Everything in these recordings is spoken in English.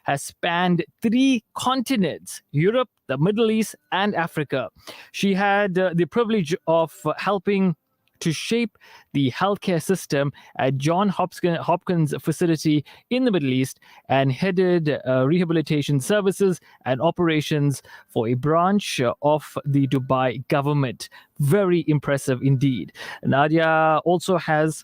has spanned 3 continents: Europe, the Middle East, and Africa. She had the privilege of helping to shape the healthcare system at Johns Hopkins facility in the Middle East, and headed rehabilitation services and operations for a branch of the Dubai government. Very impressive indeed. Nadia also has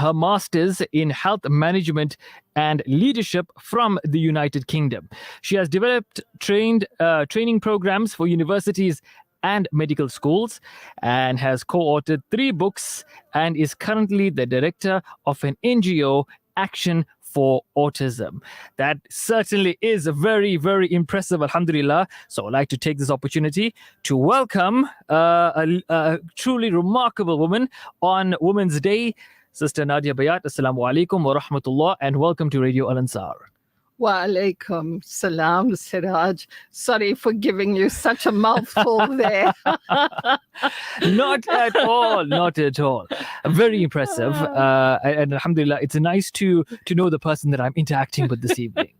her master's in health management and leadership from the United Kingdom. She has developed training programs for universities and medical schools, and has co-authored 3 books, and is currently the director of an NGO, Action for Autism. That certainly is very, very impressive, alhamdulillah. So I'd like to take this opportunity to welcome a truly remarkable woman on Women's Day, Sister Nadia Bhayat. Assalamu alaikum wa rahmatullah, and welcome to Radio Al Ansar. Wa alaikum salam, Seraj. Sorry for giving you such a mouthful there. Not at all, not at all. Very impressive. And alhamdulillah, it's nice to know the person that I'm interacting with this evening.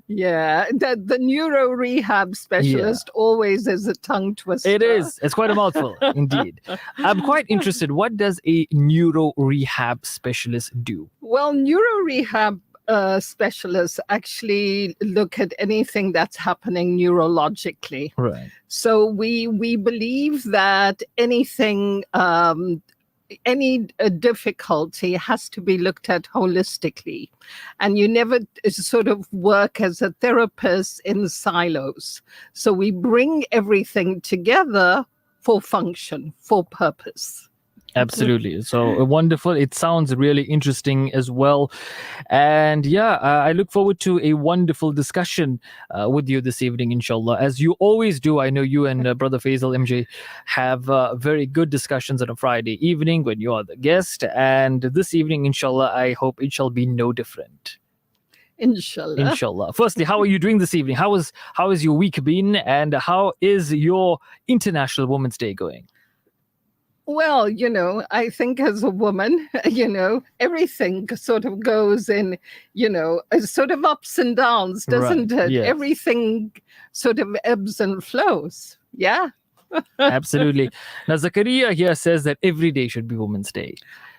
Yeah, the neuro rehab specialist always is a tongue twister. It is. It's quite a mouthful, indeed. I'm quite interested. What does a neuro rehab specialist do? Well, neuro rehab specialists actually look at anything that's happening neurologically. Right. So we believe that anything, any difficulty has to be looked at holistically, and you never sort of work as a therapist in silos. So we bring everything together for function, for purpose. Absolutely. So wonderful. It sounds really interesting as well. And yeah, I look forward to a wonderful discussion with you this evening, inshallah. As you always do, I know you and Brother Faisal MJ have very good discussions on a Friday evening when you are the guest. And this evening, inshallah, I hope it shall be no different. Inshallah. Inshallah. Firstly, how are you doing this evening? How has your week been? And how is your International Women's Day going? Well, I think as a woman, everything sort of goes in, sort of ups and downs, doesn't it? Yes. Everything sort of ebbs and flows. Yeah. Absolutely. Now, Zakaria here says that every day should be Women's Day.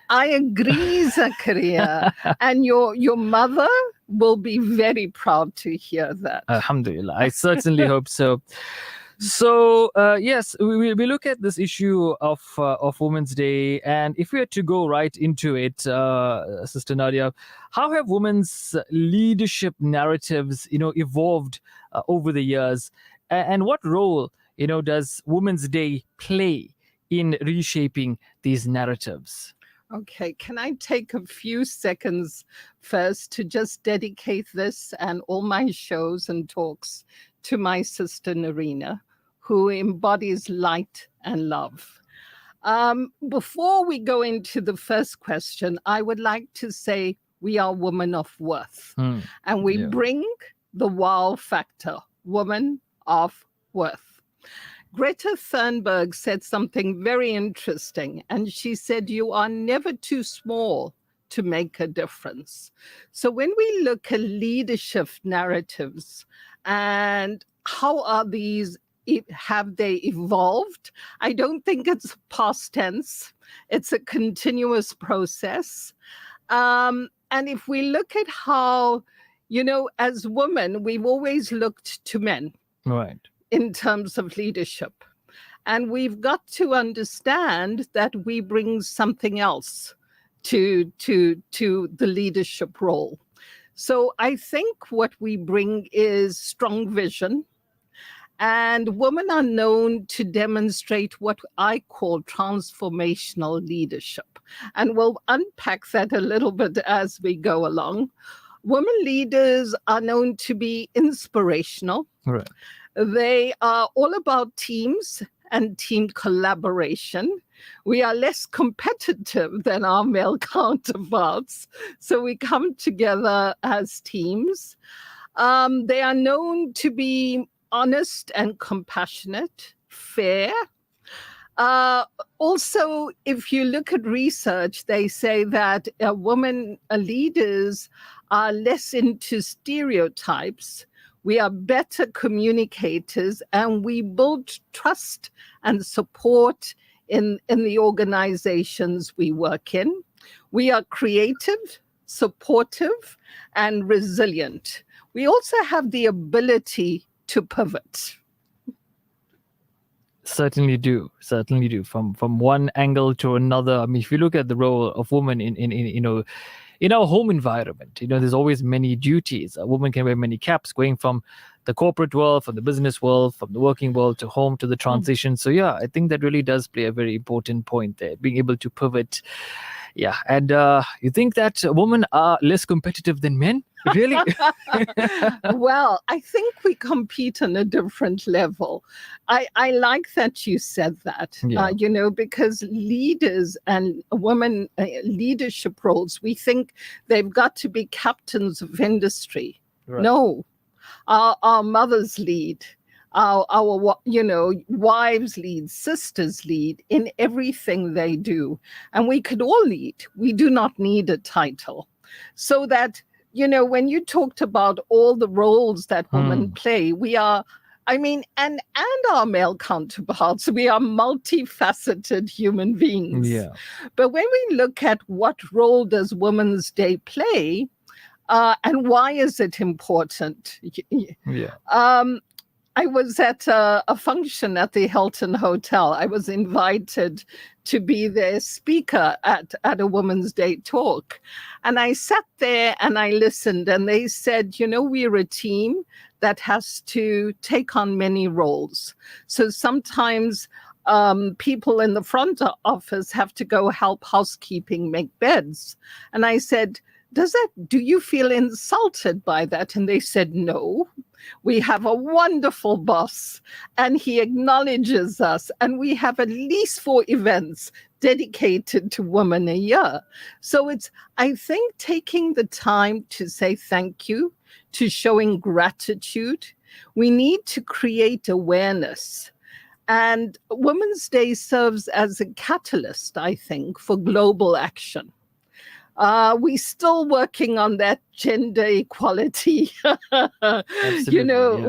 I agree, Zakaria. And your mother will be very proud to hear that. Alhamdulillah. I certainly hope so. So, yes, we look at this issue of Women's Day. And if we had to go right into it, Sister Nadia, how have women's leadership narratives, evolved over the years? And what role, does Women's Day play in reshaping these narratives? Okay, can I take a few seconds first to just dedicate this and all my shows and talks to my sister Narina, who embodies light and love. Before we go into the first question, I would like to say we are women of worth. And we bring the wow factor, woman of worth. Greta Thunberg said something very interesting, and she said, you are never too small to make a difference. So when we look at leadership narratives and how are these, have they evolved? I don't think it's past tense. It's a continuous process. And if we look at how, as women, we've always looked to men. Right. In terms of leadership. And we've got to understand that we bring something else to the leadership role. So I think what we bring is strong vision. And women are known to demonstrate what I call transformational leadership. And we'll unpack that a little bit as we go along. Women leaders are known to be inspirational. Right. They are all about teams and team collaboration. We are less competitive than our male counterparts, so we come together as teams. They are known to be honest and compassionate, fair. Also, if you look at research, they say that women leaders are less into stereotypes. We are better communicators, and we build trust and support in the organizations we work in. We are creative, supportive, and resilient. We also have the ability to pivot. Certainly do from one angle to another. I mean, if you look at the role of women in our home environment, there's always many duties. A woman can wear many caps, going from the corporate world, from the business world, from the working world to home, to the transition. So yeah, I think that really does play a very important point there, being able to pivot. Yeah. And you think that women are less competitive than men? Really? Well, I think we compete on a different level. I like that you said that, Yeah. because leaders and women leadership roles, we think they've got to be captains of industry. Right. No, our mothers lead. Our wives lead, sisters lead in everything they do, and we could all lead. We do not need a title. So that when you talked about all the roles that women play, we are, and our male counterparts, we are multifaceted human beings. Yeah. But when we look at what role does Women's Day play, and why is it important? Yeah. I was at a function at the Hilton Hotel. I was invited to be their speaker at a Women's Day talk. And I sat there and I listened, and they said, we're a team that has to take on many roles. So sometimes people in the front office have to go help housekeeping make beds. And I said, do you feel insulted by that? And they said, no. We have a wonderful boss, and he acknowledges us, and we have at least 4 events dedicated to women a year. So it's, I think, taking the time to say thank you, to showing gratitude. We need to create awareness. And Women's Day serves as a catalyst, I think, for global action. We're still working on that gender equality,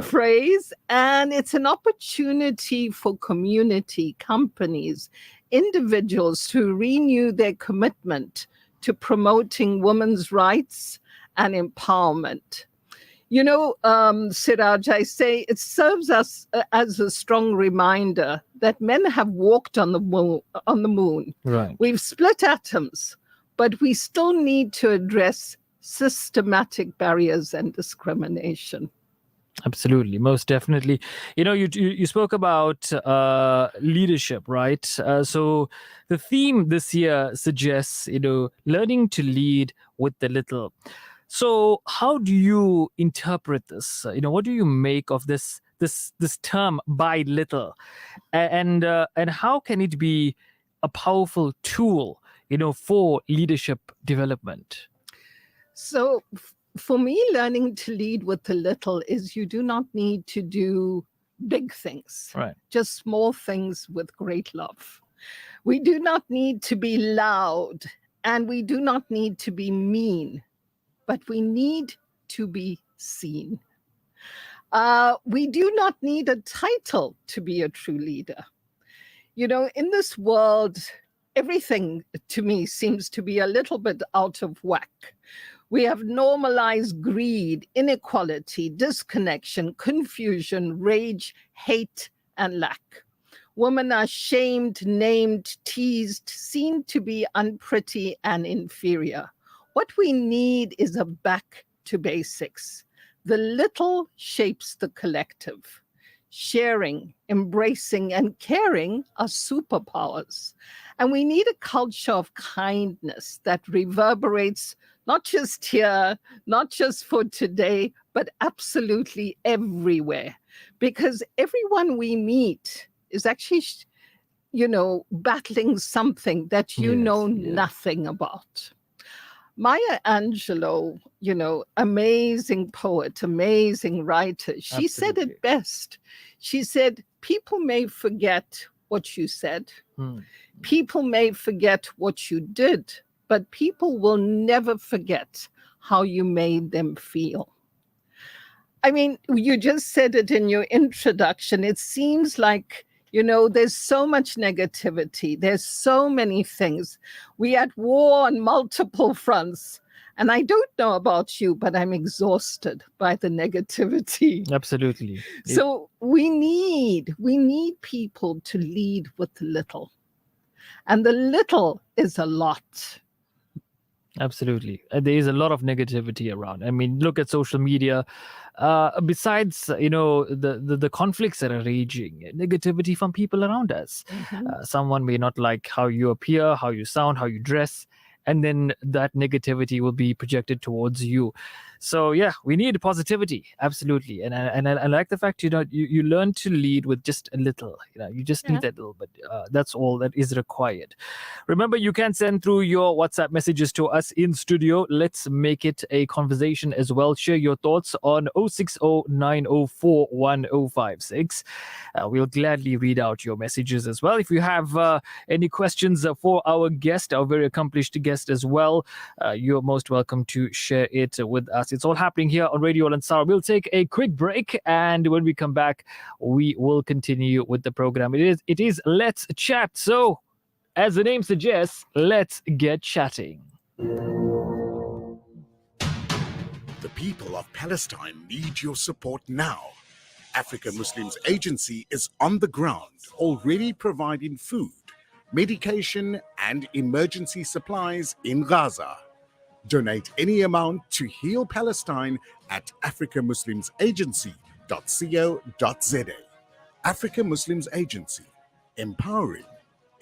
phrase. And it's an opportunity for community, companies, individuals to renew their commitment to promoting women's rights and empowerment. Seraj, I say it serves us as a strong reminder that men have walked on the moon. Right. We've split atoms, but we still need to address systematic barriers and discrimination. Absolutely, most definitely. You spoke about leadership, right? So the theme this year suggests, learning to lead with the little. So how do you interpret this? What do you make of this term "by little," and how can it be a powerful tool, for leadership development? So for me, learning to lead with the little is you do not need to do big things, Right. just small things with great love. We do not need to be loud, and we do not need to be mean, but we need to be seen. We do not need a title to be a true leader. In this world, everything to me seems to be a little bit out of whack. We have normalized greed, inequality, disconnection, confusion, rage, hate, and lack. Women are shamed, named, teased, seen to be unpretty and inferior. What we need is a back to basics. The little shapes the collective. Sharing, embracing, and caring are superpowers. And we need a culture of kindness that reverberates not just here, not just for today, but absolutely everywhere. Because everyone we meet is actually, battling something that you know nothing about. Maya Angelou, amazing poet, amazing writer, she said it best. She said, people may forget what you said. Hmm. People may forget what you did, but people will never forget how you made them feel. I mean, you just said it in your introduction. It seems like, there's so much negativity. There's so many things. We at war on multiple fronts. And I don't know about you, but I'm exhausted by the negativity. Absolutely. So we need people to lead with little. And the little is a lot. Absolutely. There is a lot of negativity around. I mean, look at social media. Besides, the conflicts that are raging, negativity from people around us. Someone may not like how you appear, how you sound, how you dress, and then that negativity will be projected towards you. So yeah, we need positivity, absolutely. And I like the fact you learn to lead with just a little. You just need that little bit. That's all that is required. Remember, you can send through your WhatsApp messages to us in studio. Let's make it a conversation as well. Share your thoughts on 060-904-1056. We'll gladly read out your messages as well. If you have any questions for our guest, our very accomplished guest as well, you're most welcome to share it with us. It's all happening here on Radio Al Ansar. We'll take a quick break, and when we come back, we will continue with the program. It is Let's Chat. So, as the name suggests, let's get chatting. The people of Palestine need your support now. Africa Muslims Agency is on the ground, already providing food, medication, and emergency supplies in Gaza. Donate any amount to Heal Palestine at africamuslimsagency.co.za. Africa Muslims Agency, empowering,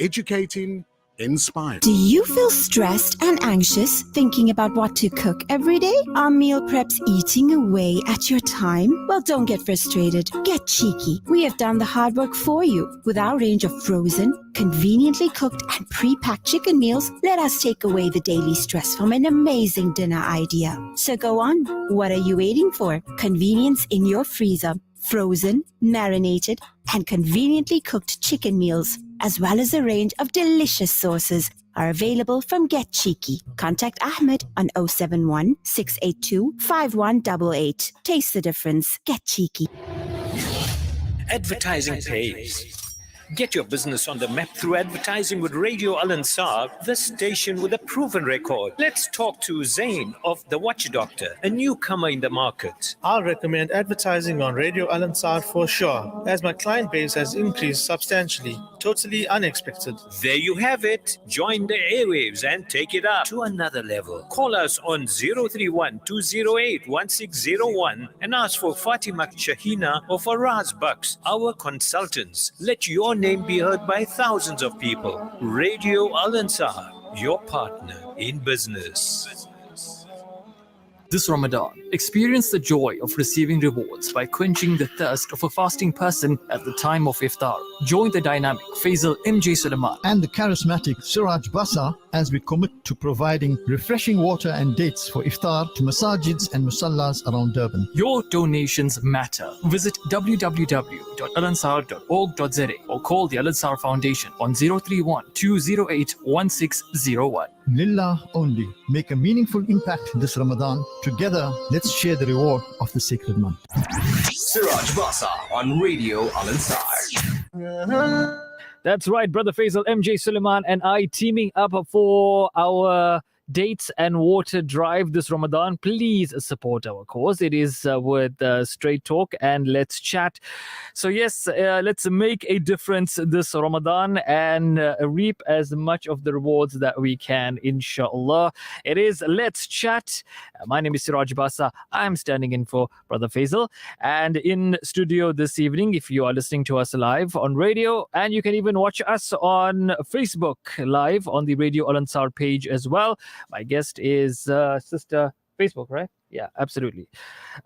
educating, inspiring. Do you feel stressed and anxious thinking about what to cook every day? Are meal preps eating away at your time? Well, don't get frustrated. Get cheeky. We have done the hard work for you. With our range of frozen, conveniently cooked and pre-packed chicken meals, let us take away the daily stress from an amazing dinner idea. So go on. What are you waiting for? Convenience in your freezer. Frozen, marinated, and conveniently cooked chicken meals, as well as a range of delicious sauces, are available from Get Cheeky. Contact Ahmed on 071 682 5188. Taste the difference. Get Cheeky. Advertising pays. Get your business on the map through advertising with Radio Al Ansar, the station with a proven record. Let's talk to Zain of The Watch Doctor, a newcomer in the market. I'll recommend advertising on Radio Al Ansar for sure, as my client base has increased substantially. Totally unexpected. There you have it. Join the airwaves and take it up to another level. Call us on 031-208-1601 and ask for Fatima Shahina or Faraz Bucks, our consultants. Let your name be heard by thousands of people. Radio Al Ansar, your partner in business. This Ramadan, experience the joy of receiving rewards by quenching the thirst of a fasting person at the time of iftar. Join the dynamic Faisal MJ Suleiman and the charismatic Seraj Bassa as we commit to providing refreshing water and dates for iftar to masajids and musallas around Durban. Your donations matter. Visit www.alansar.org.za or call the Al Ansar Foundation on 031-208-1601. Lillah only. Make a meaningful impact this Ramadan. Together, let's share the reward of the sacred month. Seraj Bassa on Radio Al Ansar. That's right, Brother Faisal, MJ Suleiman and I teaming up for our dates and water drive this Ramadan. Please support our cause. It is with Straight Talk and Let's Chat. So yes, let's make a difference this Ramadan and reap as much of the rewards that we can, inshallah. It is Let's Chat. My name is Seraj Bassa. I'm standing in for Brother Faisal. And in studio this evening, if you are listening to us live on radio, and you can even watch us on Facebook live on the Radio Al Ansar page as well. My guest is Sister Facebook, right? Yeah, absolutely.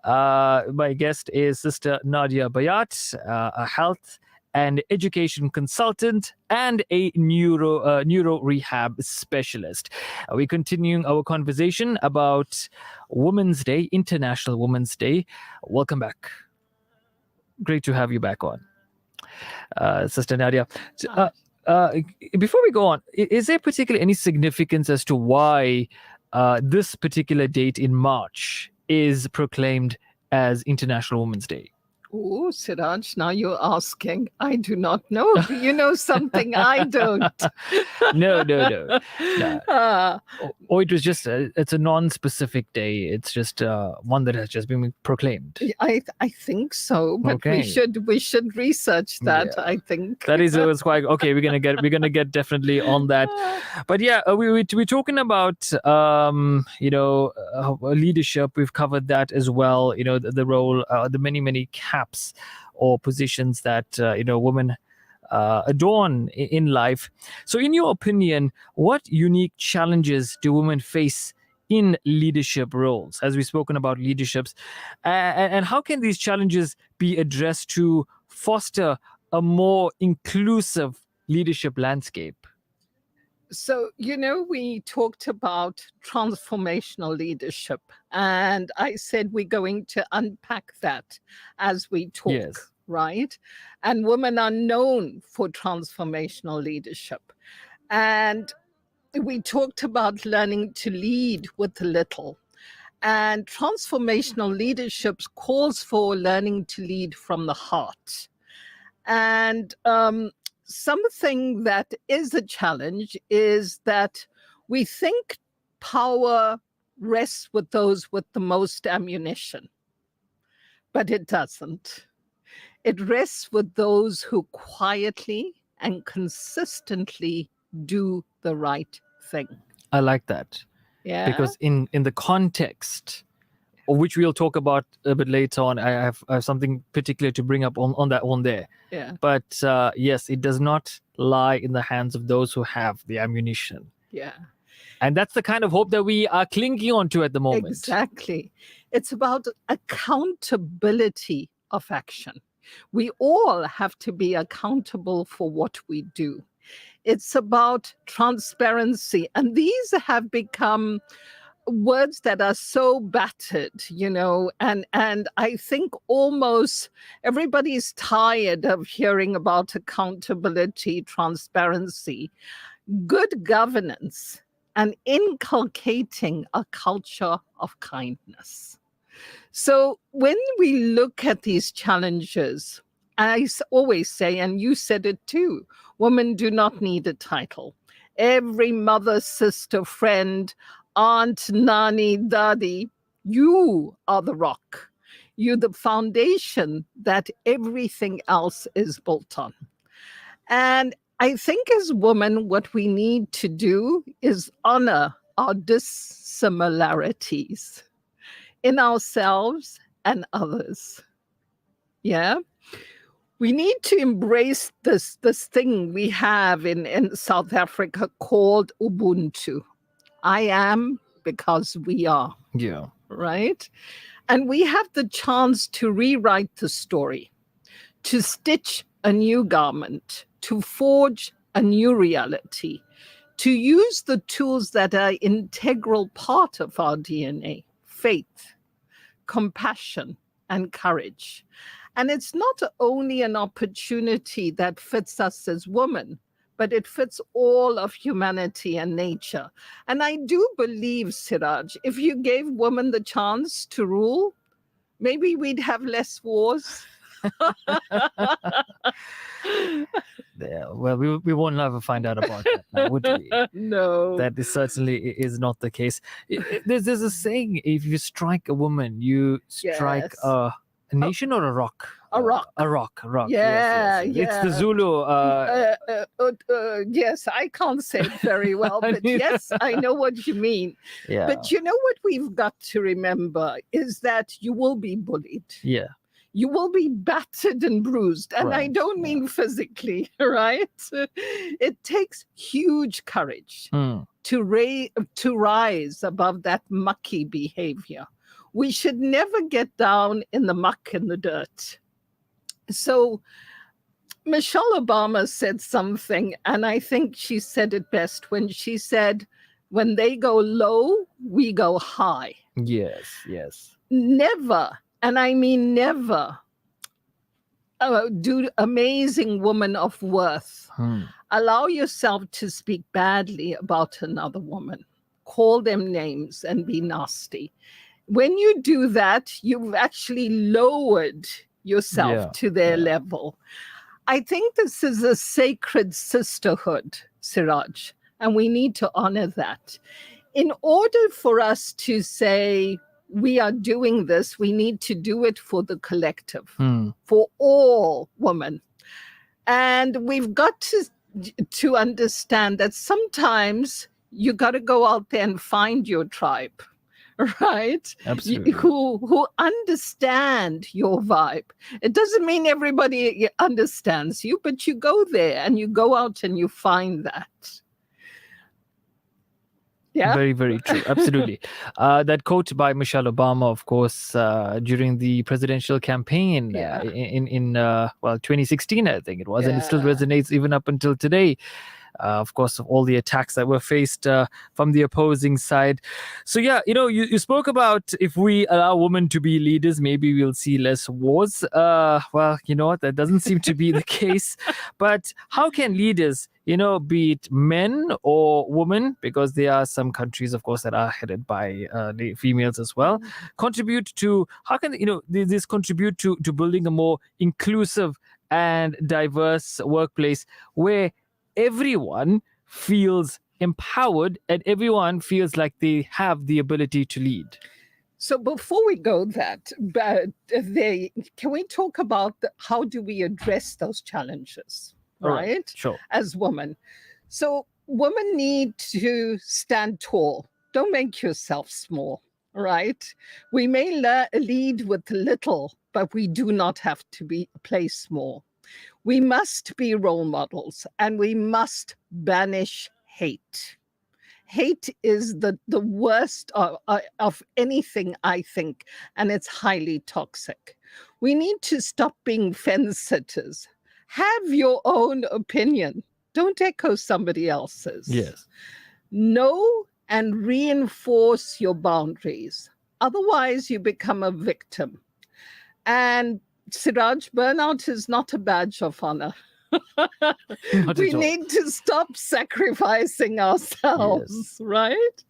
My guest is Sister Nadia Bhayat, a health and education consultant and a neuro rehab specialist. We're continuing our conversation about Women's Day, International Women's Day. Welcome back. Great to have you back on. Sister Nadia. Before we go on, is there particularly any significance as to why this particular date in March is proclaimed as International Women's Day? Oh, Siraj, now you're asking. I do not know. Do you know something I don't? No. Ah, Or it was just it's a non-specific day. It's just one that has just been proclaimed. I think so, but Okay. we should research that. Yeah. I think That is was quite okay. We're gonna get definitely on that. But yeah, we're talking about leadership. We've covered that as well. The role, the many caps or positions that women adorn in life. So, in your opinion, what unique challenges do women face in leadership roles? As we've spoken about leaderships, and how can these challenges be addressed to foster a more inclusive leadership landscape? so. We talked about transformational leadership, and I said we're going to unpack that as we talk. Yes. Right? And women are known for transformational leadership. And we talked about learning to lead with little. And transformational leadership calls for learning to lead from the heart. And something that is a challenge is that we think power rests with those with the most ammunition, but it doesn't. It rests with those who quietly and consistently do the right thing. I like that. Yeah. Because in the context, of which we'll talk about a bit later on, I have something particular to bring up on that one there. Yeah. But yes, it does not lie in the hands of those who have the ammunition. Yeah. And that's the kind of hope that we are clinging on to at the moment. Exactly. It's about accountability of action. We all have to be accountable for what we do. It's about transparency. And these have become words that are so battered, and I think almost everybody's tired of hearing about accountability, transparency, good governance, and inculcating a culture of kindness. So when we look at these challenges, I always say, and you said it too, women do not need a title. Every mother, sister, friend, aunt, nanny, daddy, you are the rock. You're the foundation that everything else is built on. And I think as women, what we need to do is honor our dissimilarities in ourselves and others. Yeah. We need to embrace this thing we have in South Africa called Ubuntu. I am because we are. Yeah. Right? And we have the chance to rewrite the story, to stitch a new garment, to forge a new reality, to use the tools that are integral part of our DNA, faith, compassion, and courage. And it's not only an opportunity that fits us as women, but it fits all of humanity and nature. And I do believe, Seraj, if you gave women the chance to rule, maybe we'd have less wars. Yeah, well, we won't ever find out about that now, would we? No. That is certainly is not the case. There's a saying: if you strike a woman, you strike Yes. a nation or a rock. A rock. A rock. Yeah, Yes. It's the yeah. Zulu. Yes, I can't say it very well, but yes, I know what you mean. Yeah. But you know what we've got to remember is that you will be bullied. Yeah. You will be battered and bruised. And I Right, don't mean physically, right? It takes huge courage to rise above that mucky behavior. We should never get down in the muck and the dirt. So Michelle Obama said something, and I think she said it best when she said, when they go low, we go high. Yes. Never, and I mean never, do amazing woman of worth. Allow yourself to speak badly about another woman. Call them names and be nasty. When you do that, you've actually lowered yourself to their level. I think this is a sacred sisterhood, Seraj, and we need to honor that. In order for us to say we are doing this, we need to do it for the collective, for all women. And we've got to understand that sometimes you got to go out there and find your tribe, right? Absolutely. Who understand your vibe. It doesn't mean everybody understands you, but you go there and you go out and you find that. Yeah. Very, very true. Absolutely. That quote by Michelle Obama, of course, during the presidential campaign in 2016, I think it was, and it still resonates even up until today. Of course, of all the attacks that were faced from the opposing side. So, you spoke about if we allow women to be leaders, maybe we'll see less wars. Well, you know what? That doesn't seem to be the case. But how can leaders, be it men or women, because there are some countries, of course, that are headed by females as well, contribute to, how can, this contribute to building a more inclusive and diverse workplace where everyone feels empowered and everyone feels like they have the ability to lead? So before we go can we talk about how do we address those challenges, right? Sure. As women. So women need to stand tall. Don't make yourself small, right? We may lead with little, but we do not have to play small. We must be role models and we must banish hate. Hate is the worst of anything, I think, and it's highly toxic. We need to stop being fence sitters. Have your own opinion. Don't echo somebody else's. Yes. Know and reinforce your boundaries. Otherwise, you become a victim. And Siraj, burnout is not a badge of honor. We need to stop sacrificing ourselves, right?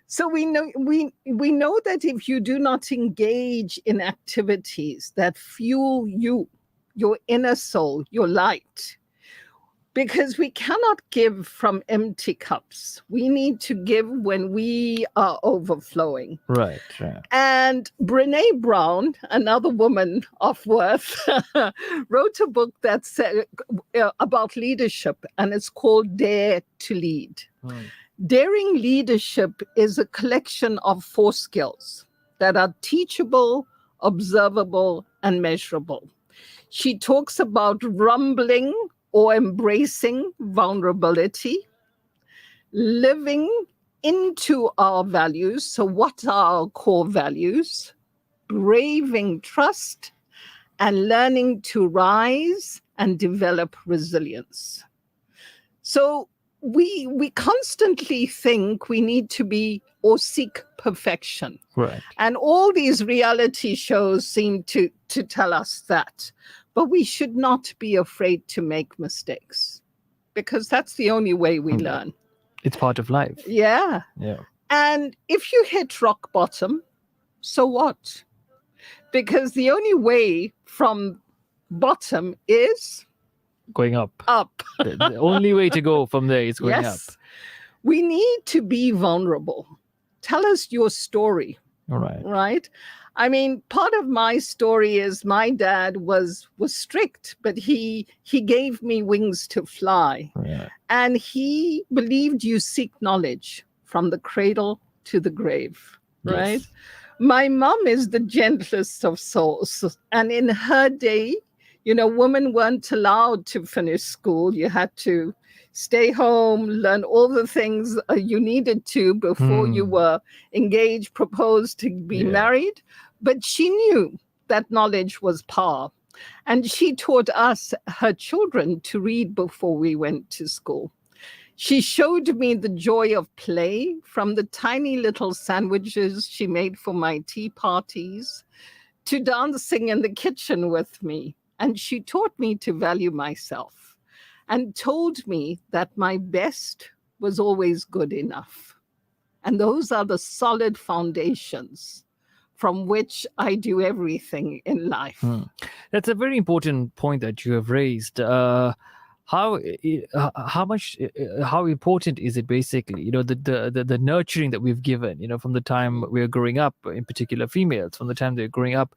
So we know that if you do not engage in activities that fuel you, your inner soul, your light, because we cannot give from empty cups. We need to give when we are overflowing. Right. And Brene Brown, another woman of worth, wrote a book that's about leadership, and it's called Dare to Lead. Daring leadership is a collection of 4 skills that are teachable, observable, and measurable. She talks about rumbling or embracing vulnerability, living into our values. So what are our core values? Braving trust and learning to rise and develop resilience. So we constantly think we need to be or seek perfection. Right. And all these reality shows seem to tell us that. But we should not be afraid to make mistakes because that's the only way we learn. It's part of life. Yeah. And if you hit rock bottom, so what? Because the only way from bottom is going up. The only way to go from there is going up. We need to be vulnerable. Tell us your story. All right. Right? I mean, part of my story is my dad was strict, but he gave me wings to fly. Yeah. And he believed you seek knowledge from the cradle to the grave, right? Yes. My mom is the gentlest of souls. And in her day, women weren't allowed to finish school. You had to stay home, learn all the things you needed to before you were engaged, proposed to be married. But she knew that knowledge was power. And she taught us, her children, to read before we went to school. She showed me the joy of play, from the tiny little sandwiches she made for my tea parties to dancing in the kitchen with me. And she taught me to value myself and told me that my best was always good enough. And those are the solid foundations from which I do everything in life. That's a very important point that you have raised. How important is it basically? The nurturing that we've given. From the time we're growing up, in particular females, from the time they're growing up.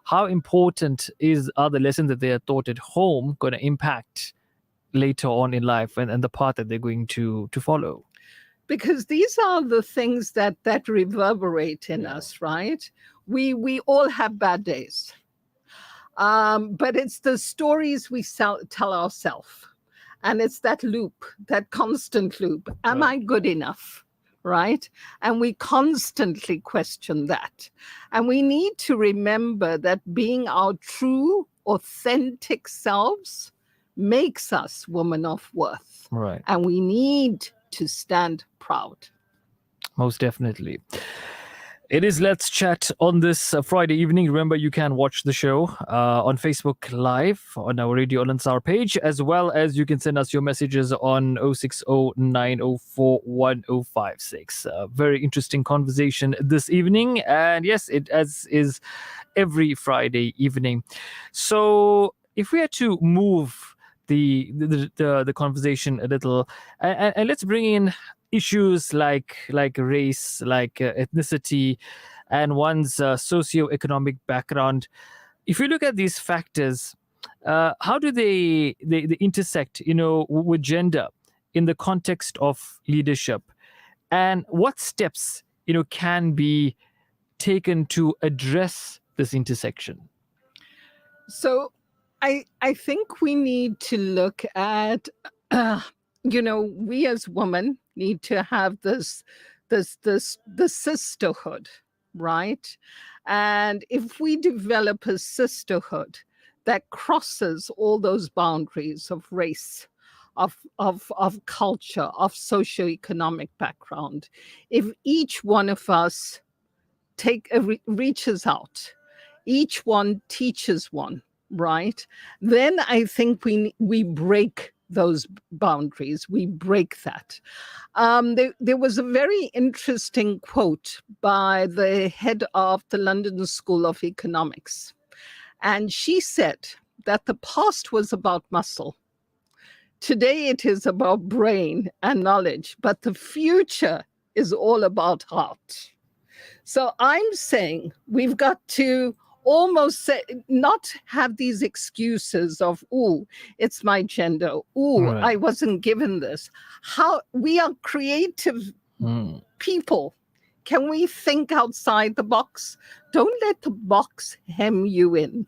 How important are the lessons that they are taught at home going to impact later on in life and the path that they're going to follow? Because these are the things that reverberate in us, right? We all have bad days. But it's the stories we tell ourselves. And it's that loop, that constant loop. Am I good enough? Right? And we constantly question that. And we need to remember that being our true, authentic selves makes us women of worth. Right. And we need to stand proud. Most definitely. It is Let's Chat on this Friday evening. Remember, you can watch the show on Facebook Live on our Radio Al Ansar page, as well as you can send us your messages on 060-904-1056. Very interesting conversation this evening. And yes, it as is every Friday evening. So if we had to move the conversation a little, and let's bring in issues like race, like ethnicity, and one's socioeconomic background. If you look at these factors, how do they intersect, with gender in the context of leadership, and what steps, can be taken to address this intersection? So, I think we need to look at, we as women need to have the sisterhood, right? And if we develop a sisterhood that crosses all those boundaries of race, of culture, of socioeconomic background, if each one of us reaches out, each one teaches one, right? Then I think we break those boundaries. We break that. There was a very interesting quote by the head of the London School of Economics. And she said that the past was about muscle. Today it is about brain and knowledge, but the future is all about heart. So I'm saying we've got to almost not have these excuses of, "Ooh, it's my gender. Ooh, Right. I wasn't given this." How we are creative people. Can we think outside the box? Don't let the box hem you in.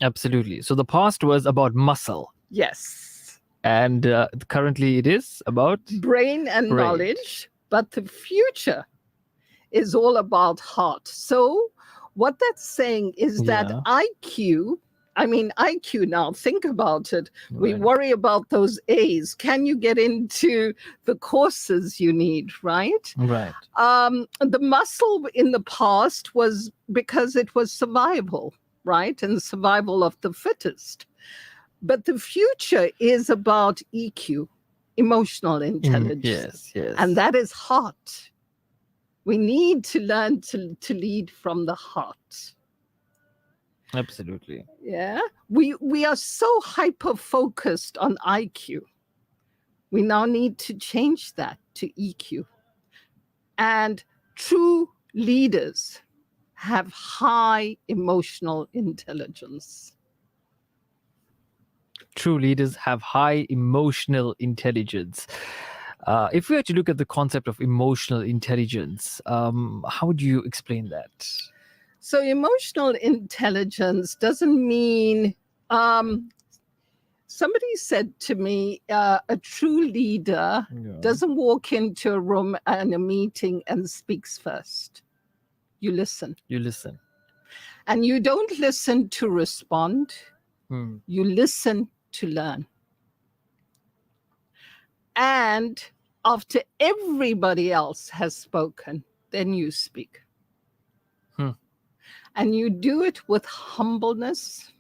Absolutely. So the past was about muscle, Yes. and currently it is about Brain and Brain. knowledge, but the future is all about heart. So what that's saying is that Yeah. IQ now, think about it. We Right. worry about those A's. Can you get into the courses you need, right? Right. The muscle in the past was because it was survival, right? And survival of the fittest. But the future is about EQ, emotional intelligence. Yes. And that is heart. We need to learn to lead from the heart. Absolutely. Yeah. We are so hyper-focused on IQ. We now need to change that to EQ. And true leaders have high emotional intelligence. True leaders have high emotional intelligence. If we were to look at the concept of emotional intelligence, how would you explain that? So emotional intelligence doesn't mean, somebody said to me, a true leader doesn't walk into a room and a meeting and speaks first. You listen. You listen. And you don't listen to respond. You listen to learn. And after everybody else has spoken, then you speak. And you do it with humbleness.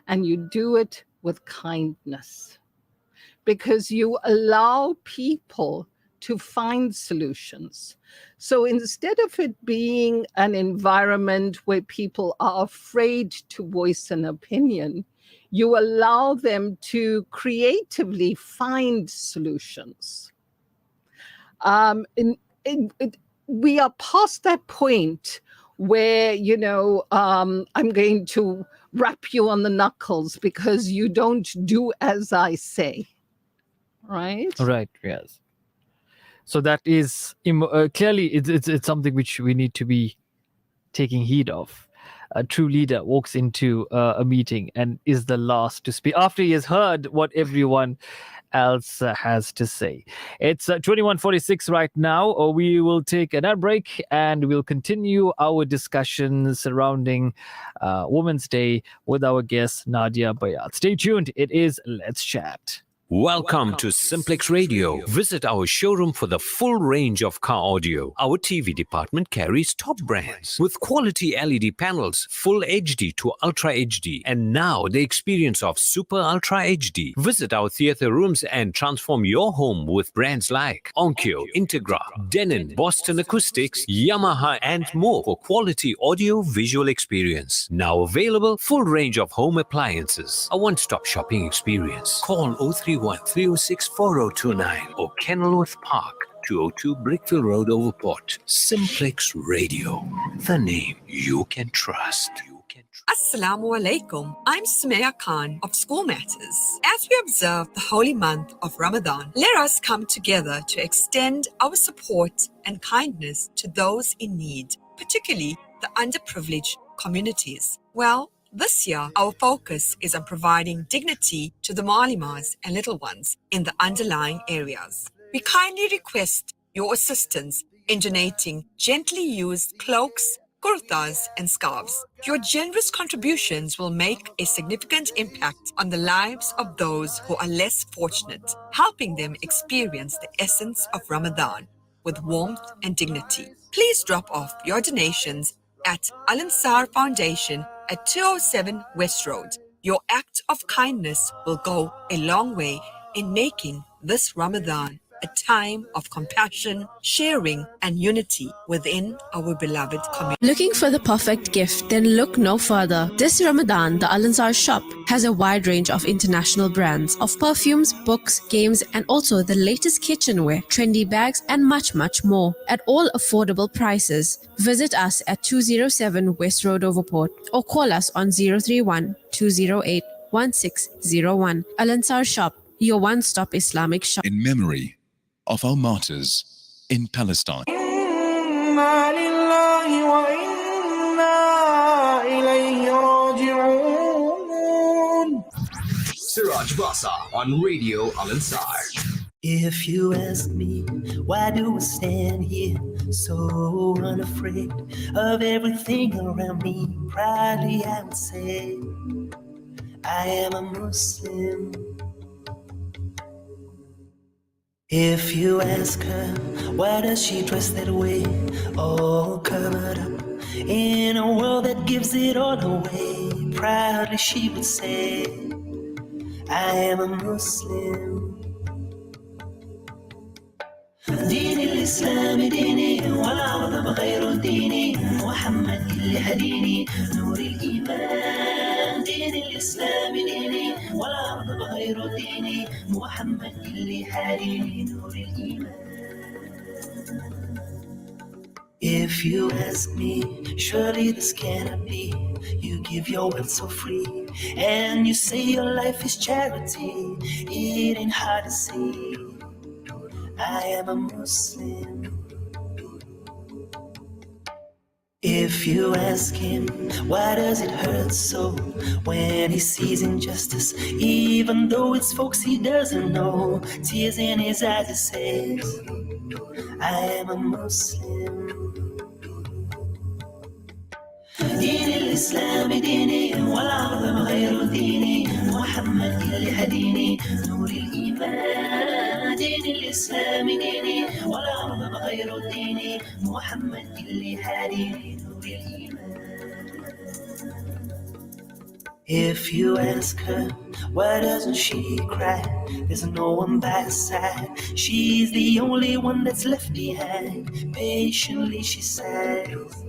and you do it with kindness, because you allow people to find solutions. So instead of it being an environment where people are afraid to voice an opinion, you allow them to creatively find solutions. We are past that point where, I'm going to rap you on the knuckles because you don't do as I say. Right? Right. Yes. So that is clearly it's something which we need to be taking heed of. A true leader walks into a meeting and is the last to speak after he has heard what everyone else has to say. It's 21:46 right now. We will take another break and we'll continue our discussion surrounding Women's Day with our guest Nadia Bhayat. Stay tuned. It is Let's Chat. Welcome to Simplex Radio. Visit our showroom for the full range of car audio. Our TV department carries top brands with quality LED panels, full HD to Ultra HD, and now the experience of Super Ultra HD. Visit our theater rooms and transform your home with brands like Onkyo, Integra, Denon, Boston Acoustics, Yamaha, and more for quality audio visual experience. Now available, full range of home appliances. A one-stop shopping experience. Call 031 306 4029 or Kenilworth Park, 202 Brickville Road, Overport. Simplex Radio, the name you can trust. Assalamu alaikum. I'm Sumaya Khan of School Matters. As we observe the holy month of Ramadan, let us come together to extend our support and kindness to those in need, particularly the underprivileged communities. Well, this year, our focus is on providing dignity to the Malimas and little ones in the underlying areas. We kindly request your assistance in donating gently used cloaks, kurtas, and scarves. Your generous contributions will make a significant impact on the lives of those who are less fortunate, helping them experience the essence of Ramadan with warmth and dignity. Please drop off your donations at Al Ansar Foundation at 207 West Road. Your act of kindness will go a long way in making this Ramadan a time of compassion, sharing, and unity within our beloved community. Looking for the perfect gift? Then look no further. This Ramadan, the Al Ansar shop has a wide range of international brands of perfumes, books, games, and also the latest kitchenware, trendy bags, and much, much more at all affordable prices. Visit us at 207 West Road, Overport, or call us on 031 208 1601. Al Ansar shop, your one-stop Islamic shop. In memory of our martyrs in Palestine. Seraj Bassa on Radio Al Ansar. If you ask me, why do I stand here so unafraid of everything around me? Proudly I would say, I am a Muslim. If you ask her, why does she dress that way, all covered up in a world that gives it all away? Proudly she would say, I am a Muslim. دين الإسلام ديني ولا أرض بغير ديني محمد اللي هديني نور الإيمان. دين الإسلام ديني ولا أرض بغير ديني محمد اللي هديني نور الإيمان. If you ask me, surely this cannot be. You give your wealth so free, and you say your life is charity. It ain't hard to see, I am a Muslim. If you ask him, why does it hurt so when he sees injustice, even though it's folks he doesn't know? Tears in his eyes, he says, I am a Muslim. دين الإسلام ديني والأرض بغير ديني محمد اللي هديني نور الإيمان. دين الإسلام ديني والأرض بغير ديني محمد اللي هديني نور الإيمان. If you ask her, why doesn't she cry? There's no one by her side. She's the only one that's left behind. Patiently she sighs,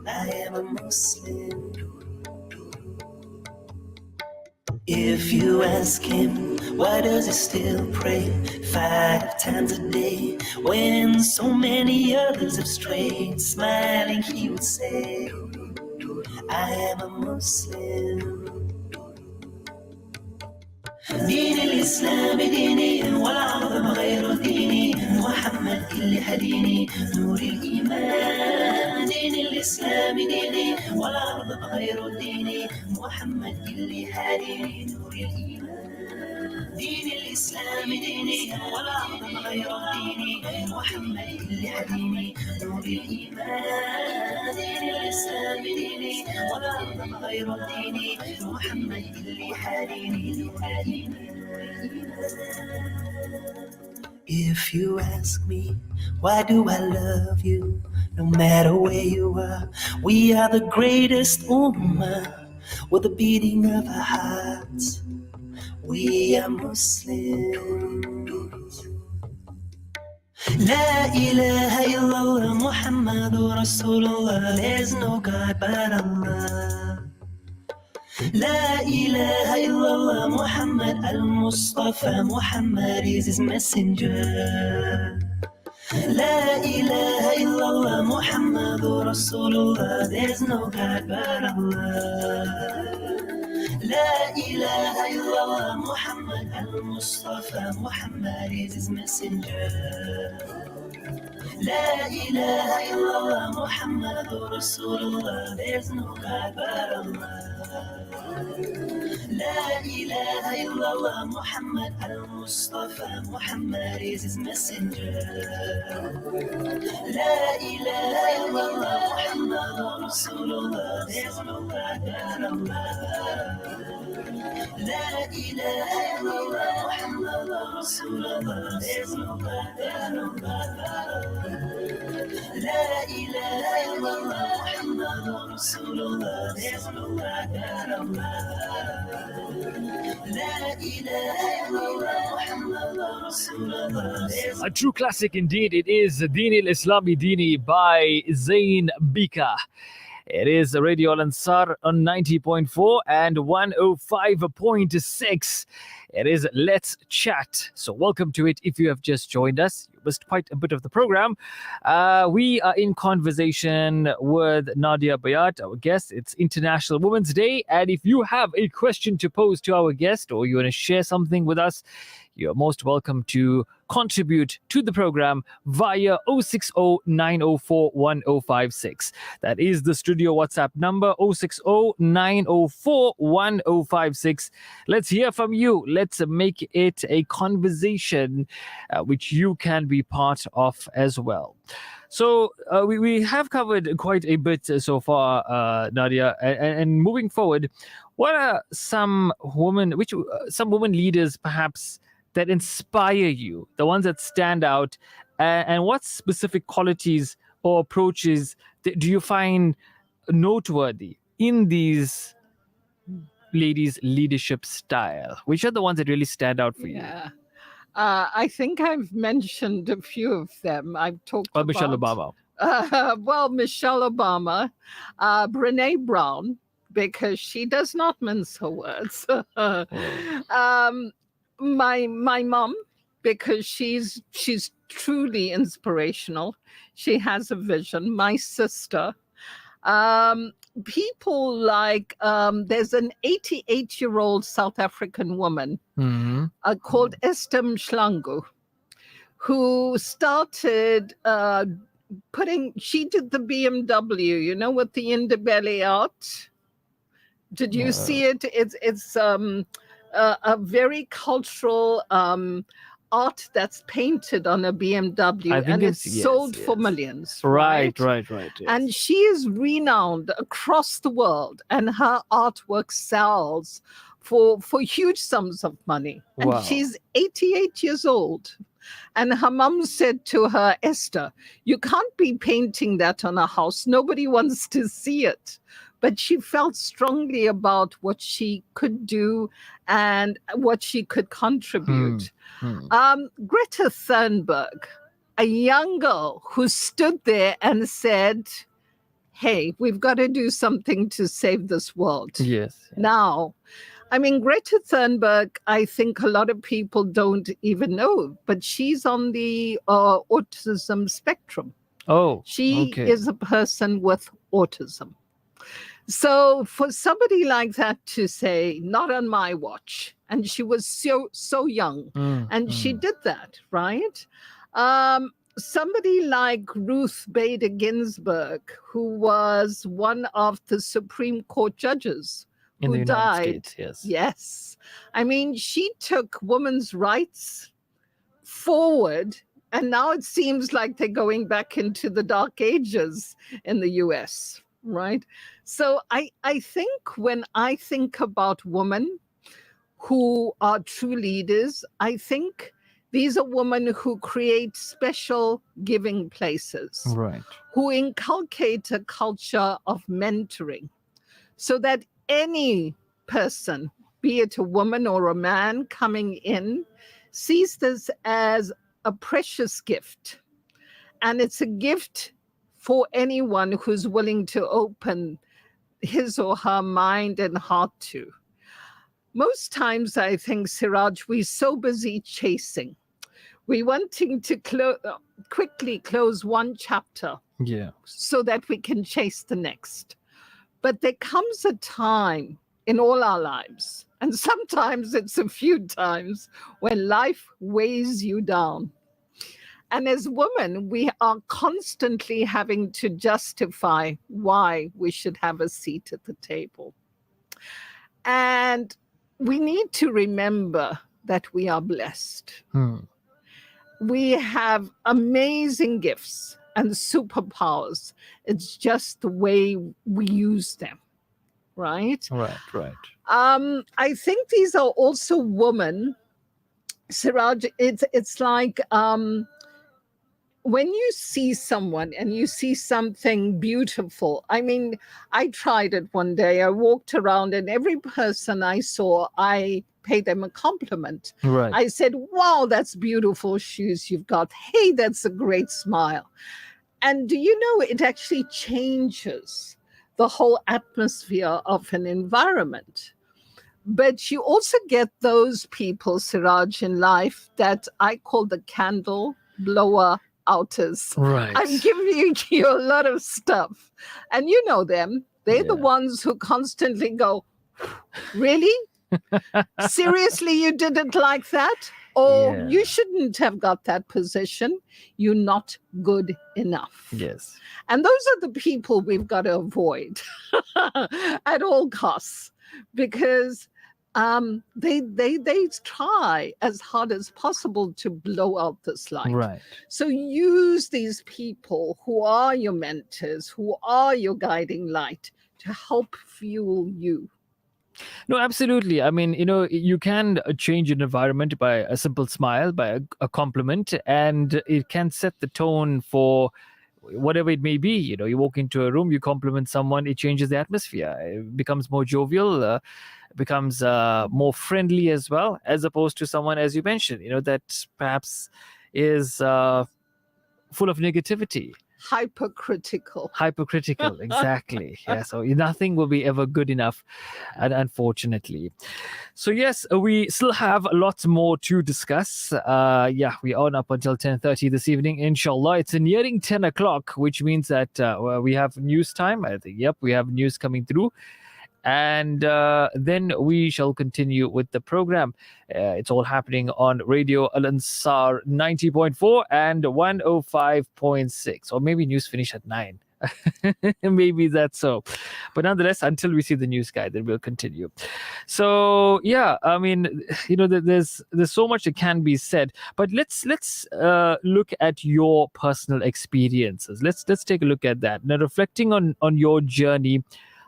I am a Muslim. If you ask him, why does he still pray 5 times a day when so many others have strayed? Smiling he would say, I am a Muslim. دين الإسلام ديني والعظم غير ديني محمد اللي هديني نور الإيمان. دين الإسلام ديني والعظم غير ديني محمد اللي هديني نور الإيمان. دين الإسلام ديني والعظم غير ديني محمد اللي هديني نور الإيمان. دين الإسلام ديني والعظم غير ديني محمد اللي هديني نور الإيمان. If you ask me, why do I love you? No matter where you are, we are the greatest ummah. With the beating of our hearts, we are Muslims. La ilaha illallah Muhammadur Rasulullah. There's no God but Allah. La ilaha illallah Muhammad al-Mustafa. Muhammad is his messenger. La ilaha illallah Muhammadur Rasulullah. There's no God but Allah. La ilaha illallah Muhammad al-Mustafa. Muhammad is his messenger. La ilaha illallah Muhammadur Rasulullah. There's no God but Allah. La ilaha illallah Muhammad al-Mustafa. Muhammad is his messenger. La ilaha illallah Muhammadur Rasulullah. There's no God but Allah. La ilaha illallah Muhammadur Rasulullah. There's no God but Allah. La ilaha illallah Muhammadur Rasulullah. There's no God but Allah. A true classic indeed. It is Deen al-Islami Dini by Zain Bika. It is Radio Al Ansar on 90.4 and 105.6. It is Let's Chat. So welcome to it. If you have just joined us, you missed quite a bit of the program. We are in conversation with Nadia Bhayat, our guest. It's International Women's Day. And if you have a question to pose to our guest or you want to share something with us, you're most welcome to contribute to the program via 060-904-1056. That is the studio WhatsApp number, 060-904-1056. Let's hear from you. Let's make it a conversation which you can be part of as well. So we have covered quite a bit so far, Nadia, and moving forward, what are some women leaders perhaps that inspire you, the ones that stand out, and what specific qualities or approaches do you find noteworthy in these ladies' leadership style? Which are the ones that really stand out for you? I think I've mentioned a few of them. I've talked about Michelle Obama. Michelle Obama, Brene Brown, because she does not mince her words. My mom, because she's truly inspirational. She has a vision. My sister. People like there's an 88-year-old South African woman called Esther Mhlangu, who started she did the BMW, with the underbelly out. Did you see it? It's a very cultural art that's painted on a BMW, and it's sold for millions. Right. Yes. And she is renowned across the world, and her artwork sells for huge sums of money. And Wow. she's 88 years old. And her mum said to her, Esther, you can't be painting that on a house. Nobody wants to see it. but she felt strongly about what she could do and what she could contribute. Greta Thunberg, a young girl who stood there and said, hey, we've got to do something to save this world. Yes. Now, I mean, Greta Thunberg, I think a lot of people don't even know, but she's on the autism spectrum. Oh, She okay. is a person with autism. So for somebody like that to say, not on my watch, and she was so young, and she did that, right? Somebody like Ruth Bader Ginsburg, who was one of the Supreme Court judges In the who United died. States, yes. Yes. I mean, she took women's rights forward, and now it seems like they're going back into the dark ages in the US, right? So I think when I think about women who are true leaders, I think these are women who create special giving places, Right. who inculcate a culture of mentoring, so that any person, be it a woman or a man coming in, sees this as a precious gift. And it's a gift for anyone who's willing to open his or her mind and heart to. Most times, I think, Seraj, we're so busy chasing. We're wanting to quickly close one chapter Yeah. so that we can chase the next. But there comes a time in all our lives, and sometimes it's a few times, when life weighs you down. And as women, we are constantly having to justify why we should have a seat at the table. And we need to remember that we are blessed. We have amazing gifts and superpowers. It's just the way we use them, right? Right. I think these are also women, Seraj. It's like when you see someone and you see something beautiful. I mean, I tried it one day. I walked around, and every person I saw, I paid them a compliment. Right. I said, wow, that's beautiful shoes you've got. Hey, that's a great smile. And do you know, it actually changes the whole atmosphere of an environment. But you also get those people, Siraj, in life that I call the candle blower outers. Right. I'm giving you a lot of stuff. And you know them. They're the ones who constantly go, really? Seriously, you didn't like that? Or you shouldn't have got that position. You're not good enough. Yes. And those are the people we've got to avoid at all costs, because they try as hard as possible to blow out this light. Right. So use these people who are your mentors, who are your guiding light, to help fuel you. No, absolutely. I mean, you can change an environment by a simple smile, by a compliment, and it can set the tone for whatever it may be. You walk into a room, you compliment someone, it changes the atmosphere. It becomes more jovial, becomes more friendly as well, as opposed to someone, as you mentioned, that perhaps is full of negativity. Hypercritical, exactly. Yeah, so nothing will be ever good enough, unfortunately. So yes, we still have lots more to discuss. We are on up until 10:30 this evening, inshallah. It's nearing 10 o'clock, which means that we have news time. I think, we have news coming through. And then we shall continue with the program. It's all happening on Radio Al Ansar 90.4 and 105.6. Or maybe news finish at 9. Maybe that's so. But nonetheless, until we see the news guide, then we'll continue. So, I mean, there's so much that can be said. But let's look at your personal experiences. Let's take a look at that. Now, reflecting on your journey,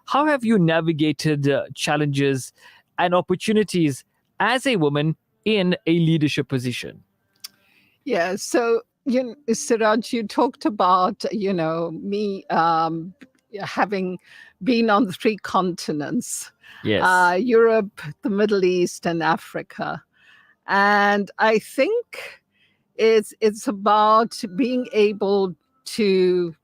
how have you navigated challenges and opportunities as a woman in a leadership position? Yeah, so, Siraj, you talked about, me, having been on 3 continents, Yes. Europe, the Middle East, and Africa. And I think it's about being able to,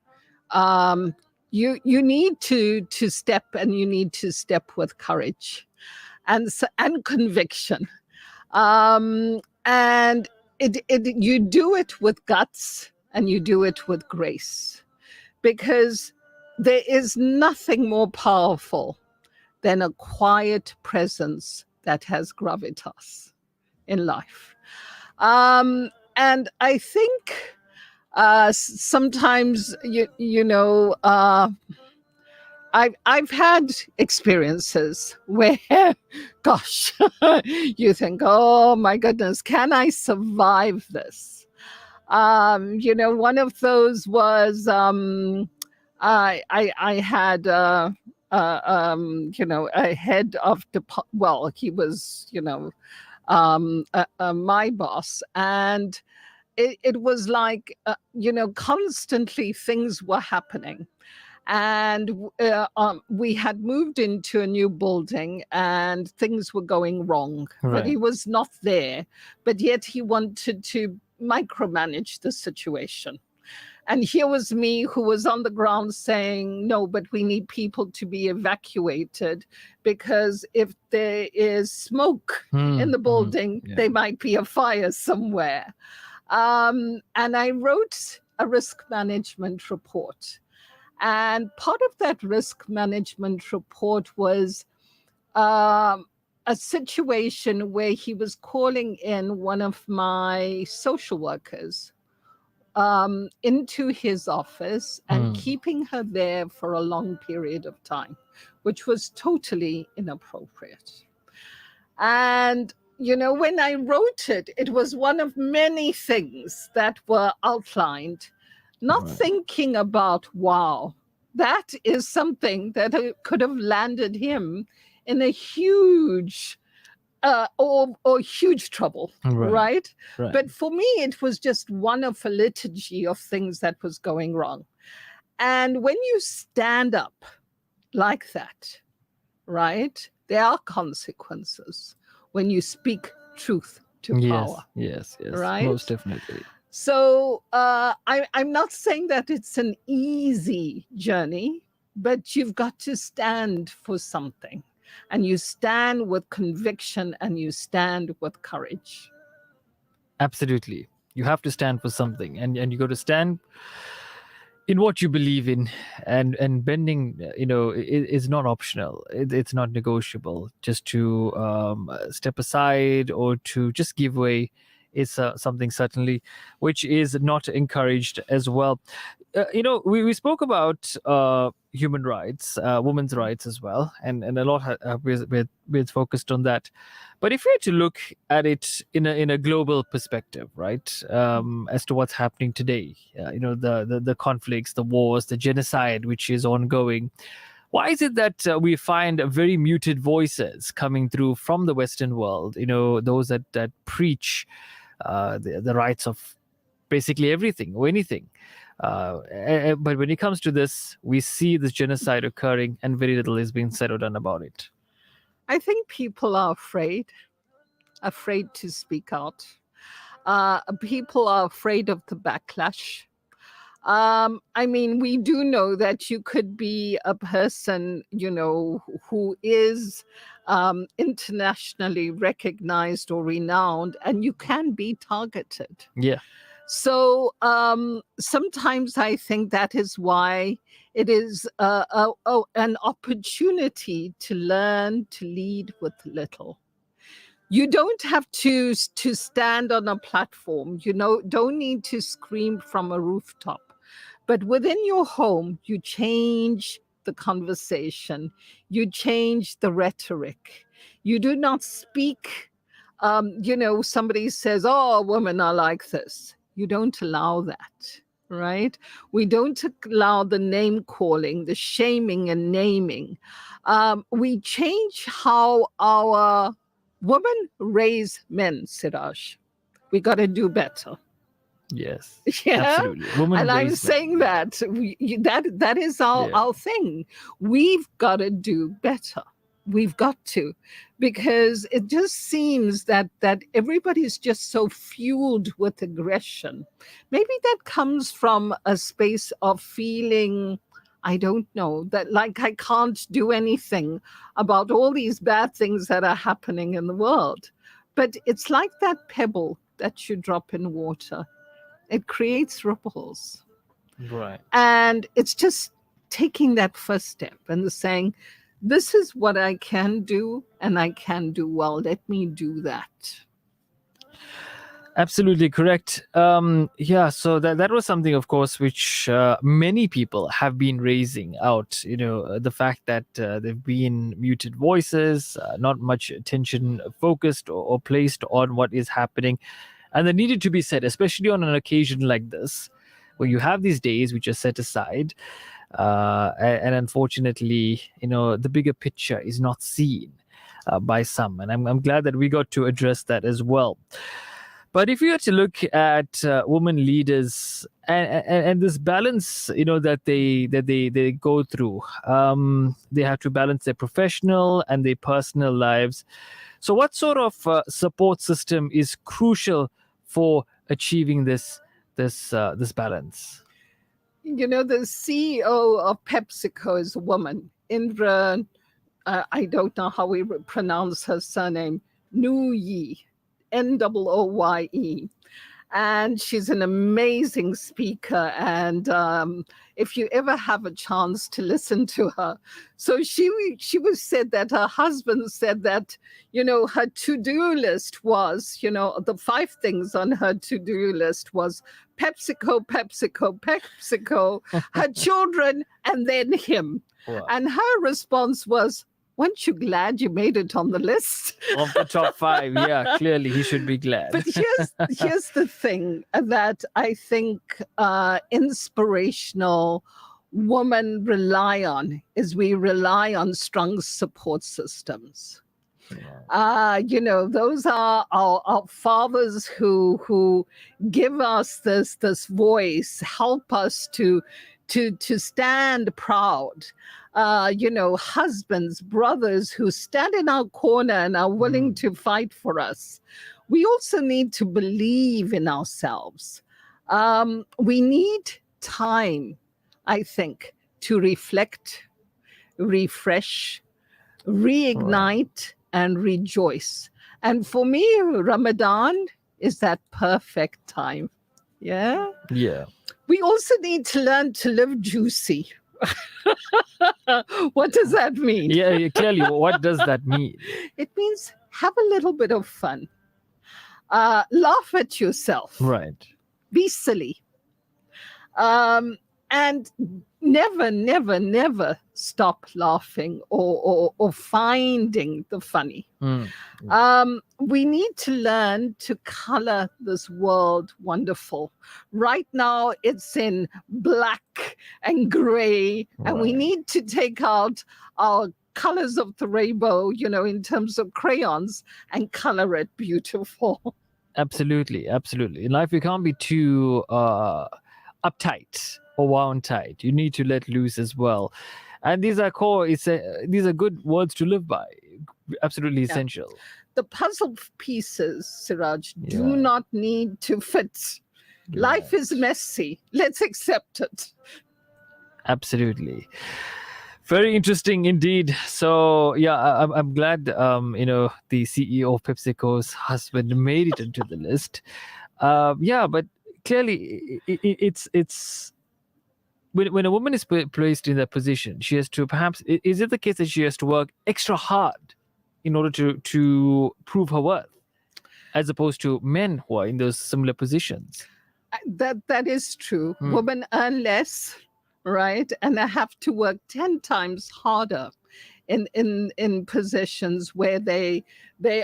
you need to step, and you need to step with courage and conviction. And you do it with guts, and you do it with grace, because there is nothing more powerful than a quiet presence that has gravitas in life. And I think sometimes, I've had experiences where, gosh, you think, oh my goodness, can I survive this? One of those was I had a head of he was my boss, and it was like constantly things were happening. And we had moved into a new building, and things were going wrong. Right. But he was not there, but yet he wanted to micromanage the situation. And here was me, who was on the ground saying, no, but we need people to be evacuated, because if there is smoke in the building, there might be a fire somewhere. And I wrote a risk management report. And part of that risk management report was a situation where he was calling in one of my social workers into his office and keeping her there for a long period of time, which was totally inappropriate. And, when I wrote it, it was one of many things that were outlined, not thinking about, wow, that is something that could have landed him in a huge or huge trouble, right? But for me, it was just one of a liturgy of things that was going wrong. And when you stand up like that, right, there are consequences when you speak truth to power. Yes, right? most definitely. So I'm not saying that it's an easy journey, but you've got to stand for something. And you stand with conviction, and you stand with courage. Absolutely. You have to stand for something, and you got to stand in what you believe in, and bending, is not optional. It's not negotiable. Just to step aside or to just give way is something certainly which is not encouraged as well. We spoke about human rights, women's rights as well, and a lot we're focused on that. But if we had to look at it in a global perspective, right, as to what's happening today, the conflicts, the wars, the genocide which is ongoing, why is it that we find very muted voices coming through from the Western world? Those that preach the rights of basically everything or anything. But when it comes to this, we see this genocide occurring, and very little is being said or done about it. I think people are afraid to speak out. People are afraid of the backlash. We do know that you could be a person, who is internationally recognized or renowned, and you can be targeted. Yeah. So sometimes I think that is why it is an opportunity to learn to lead with little. You don't have to stand on a platform, don't need to scream from a rooftop. But within your home, you change the conversation, you change the rhetoric. You do not speak, somebody says, oh, women are like this. You don't allow that, right? We don't allow the name calling, the shaming and naming. We change how our women raise men, Seraj. We got to do better. Yes. Yeah, Absolutely. Women and I'm raise men. saying that that is our thing. We've got to do better. We've got to, because it just seems that everybody's just so fueled with aggression. Maybe that comes from a space of feeling, I don't know, that like I can't do anything about all these bad things that are happening in the world. But it's like that pebble that you drop in water. It creates ripples. Right. And it's just taking that first step and saying, this is what I can do and I can do well. Let me do that. Absolutely correct. Yeah, so that was something, of course, which many people have been raising out. The fact that there've been muted voices, not much attention focused or placed on what is happening, and that needed to be said, especially on an occasion like this, where you have these days which are set aside, and unfortunately, the bigger picture is not seen by some, and I'm glad that we got to address that as well. But if you were to look at women leaders and this balance, that they go through, they have to balance their professional and their personal lives. So, what sort of support system is crucial for achieving this balance? The CEO of PepsiCo is a woman, Indra. I don't know how we pronounce her surname, Nooyi. Nooye. And she's an amazing speaker. And if you ever have a chance to listen to her, so she was said that her husband said that, her to-do list was, the 5 things on her to-do list was PepsiCo, PepsiCo, PepsiCo, her children, and then him. Wow. And her response was, weren't you glad you made it on the list? Of the top 5, yeah, clearly he should be glad. But here's the thing that I think inspirational women rely on is we rely on strong support systems. Those are our fathers who give us this voice, help us to stand proud. Husbands, brothers who stand in our corner and are willing to fight for us. We also need to believe in ourselves. We need time, I think, to reflect, refresh, reignite, and rejoice. And for me, Ramadan is that perfect time. Yeah? Yeah. We also need to learn to live juicy. What does that mean? Yeah, clearly, what does that mean? It means have a little bit of fun. Laugh at yourself. Right. Be silly. And never stop laughing or finding the funny. We need to learn to color this world wonderful. Right now, it's in black and gray, and we need to take out our colors of the rainbow, in terms of crayons, and color it beautiful. Absolutely. In life, you can't be too uptight or wound tight. You need to let loose as well. And these are these are good words to live by. Absolutely essential. The puzzle pieces, Seraj, do not need to fit. Life is messy. Let's accept it. Absolutely. Very interesting indeed. So yeah, I'm glad the CEO of PepsiCo's husband made it into the list. But clearly it's when a woman is placed in that position, she has to is it the case that she has to work extra hard in order to prove her worth, as opposed to men who are in those similar positions? That is true. Women earn less, right? And they have to work 10 times harder in positions where they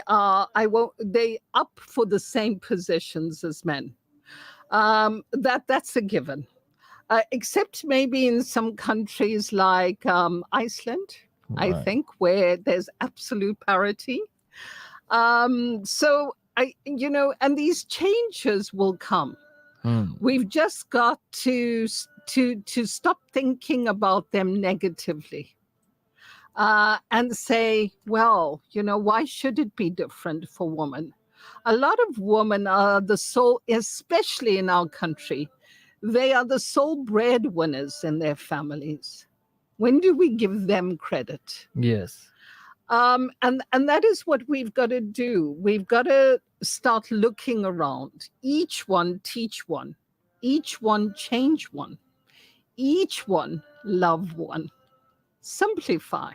up for the same positions as men. That's a given. Except maybe in some countries like Iceland, I think, where there's absolute parity. And these changes will come. We've just got to stop thinking about them negatively. And say, well, why should it be different for women? A lot of women are the sole, especially in our country, they are the sole breadwinners in their families. When do we give them credit? Yes. And that is what we've got to do. We've got to start looking around. Each one teach one. Each one change one. Each one love one. Simplify.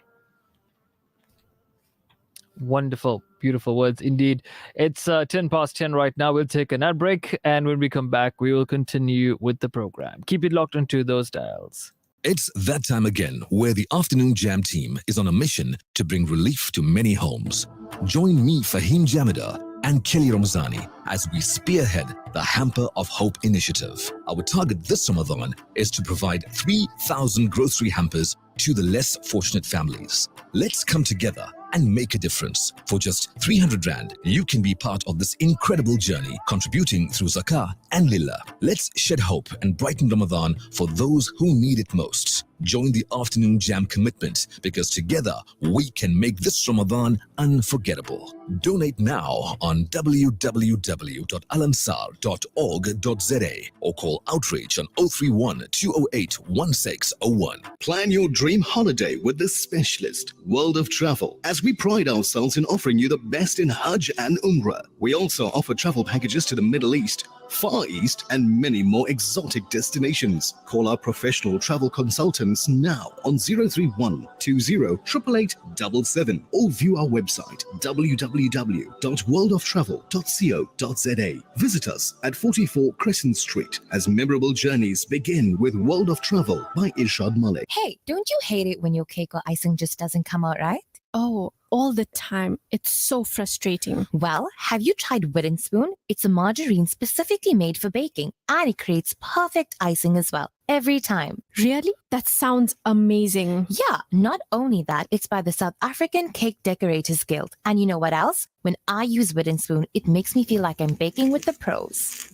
Wonderful, beautiful words indeed. It's 10 past 10 right now. We'll take an ad break, and when we come back, we will continue with the program. Keep it locked onto those dials. It's that time again where the Afternoon Jam team is on a mission to bring relief to many homes. Join me, Fahim Jamida, and Kelly Ramzani as we spearhead the Hamper of Hope initiative. Our target this Ramadan is to provide 3,000 grocery hampers to the less fortunate families. Let's come together and make a difference. For just 300 Rand, you can be part of this incredible journey, contributing through Zakah and Lillah. Let's shed hope and brighten Ramadan for those who need it most. Join the Afternoon Jam commitment, because together we can make this Ramadan unforgettable. Donate now on www.alansar.org.za or call Outreach on 031 208 1601. Plan your dream holiday with the specialist, World of Travel, as we pride ourselves in offering you the best in Hajj and Umrah. We also offer travel packages to the Middle East, Far East, and many more exotic destinations. Call our professional travel consultants now on 031 20 888 77 or view our website www.worldoftravel.co.za. Visit us at 44 Crescent Street as memorable journeys begin with World of Travel by Irshad Malik. Hey, don't you hate it when your cake or icing just doesn't come out right? Oh, all the time. It's so frustrating. Well, have you tried Wooden Spoon? It's a margarine specifically made for baking, and it creates perfect icing as well, every time. Really? That sounds amazing. Yeah, not only that, it's by the South African Cake Decorators Guild. And you know what else? When I use Wooden Spoon, it makes me feel like I'm baking with the pros.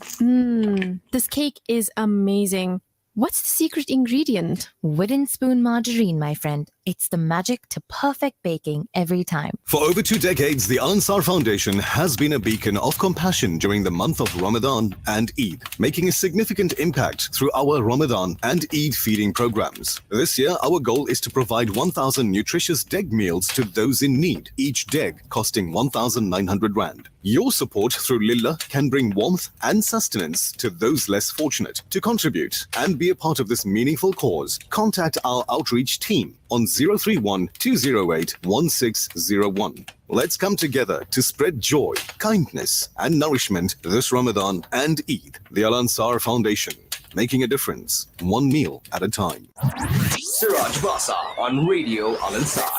This cake is amazing. What's the secret ingredient? Wooden Spoon margarine, my friend. It's the magic to perfect baking every time. For over 2 decades, the Ansar Foundation has been a beacon of compassion during the month of Ramadan and Eid, making a significant impact through our Ramadan and Eid feeding programs. This year, our goal is to provide 1,000 nutritious deg meals to those in need, each deg costing 1,900 Rand. Your support through Lillah can bring warmth and sustenance to those less fortunate. To contribute and be a part of this meaningful cause, contact our outreach team on 031 208 1601. Let's come together to spread joy, kindness, and nourishment this Ramadan and Eid. The Al Ansar Foundation, making a difference, one meal at a time. Seraj Bassa on Radio Al Ansar.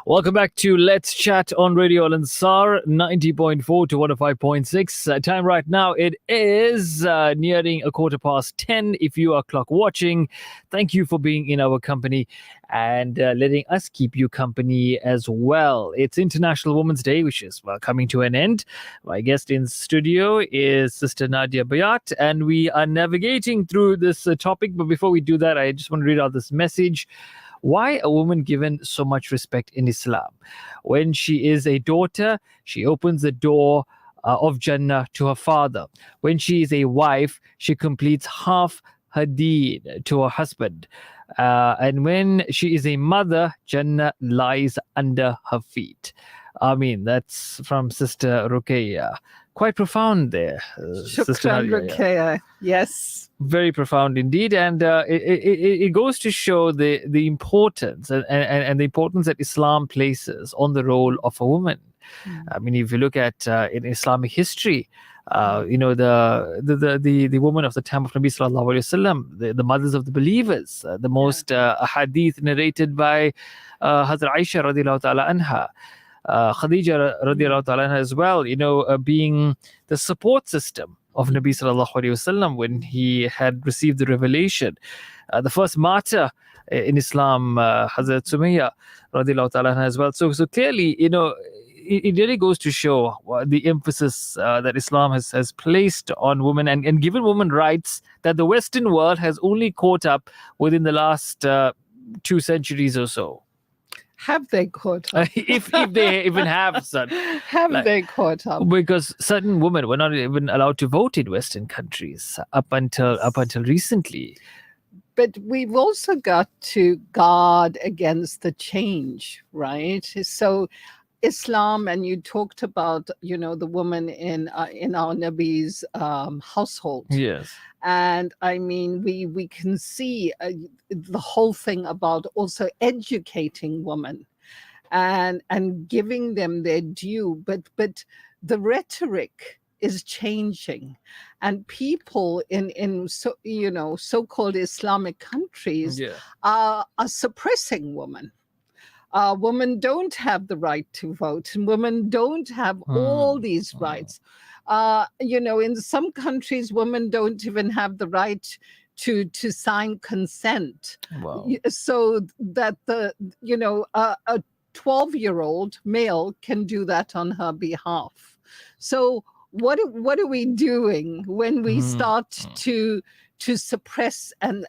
Welcome back to Let's Chat on Radio Al Ansar 90.4 to 105.6. Time right now, it is nearing 10:15. If you are clock watching, thank you for being in our company and letting us keep you company as well. It's International Women's Day, which is coming to an end. My guest in studio is Sister Nadia Bhayat, and we are navigating through this topic. But before we do that, I just want to read out this message. Why a woman given so much respect in Islam? When she is a daughter, she opens the door of Jannah to her father. When she is a wife, she completes half her deen to her husband. And when she is a mother, Jannah lies under her feet. Ameen. That's from Sister Ruqayya. quite profound there, Sister Shukran, Nadia. Yeah. Ruqayya. Yes. Very profound indeed, and it goes to show the importance and the importance that Islam places on the role of a woman. I mean, if you look at in Islamic history, the woman of the time of Nabi Sallallahu Alaihi Wasallam, the mothers of the believers, the most hadith narrated by Hazrat Aisha radiallahu ta'ala anha. Khadija radiallahu ta'ala anha as well, being the support system of Nabi Sallallahu Alaihi Wasallam when he had received the revelation. The first martyr in Islam, Hazrat Sumayya radiallahu ta'ala anha as well. So clearly, it really goes to show the emphasis that Islam has placed on women and given women rights that the Western world has only caught up within the last 2 centuries or so. Have they caught up? if they even have, son. Have they caught up? Because certain women were not even allowed to vote in Western countries up until recently. But we've also got to guard against the change, right? So Islam, and you talked about, the woman in our Nabi's household. Yes. And I mean, we can see the whole thing about also educating women and giving them their due. But the rhetoric is changing, and people in so-called Islamic countries are suppressing women. Women don't have the right to vote, and women don't have all these rights. In some countries, women don't even have the right to sign consent. Wow. So that a 12-year-old male can do that on her behalf. So what are we doing when we start to suppress and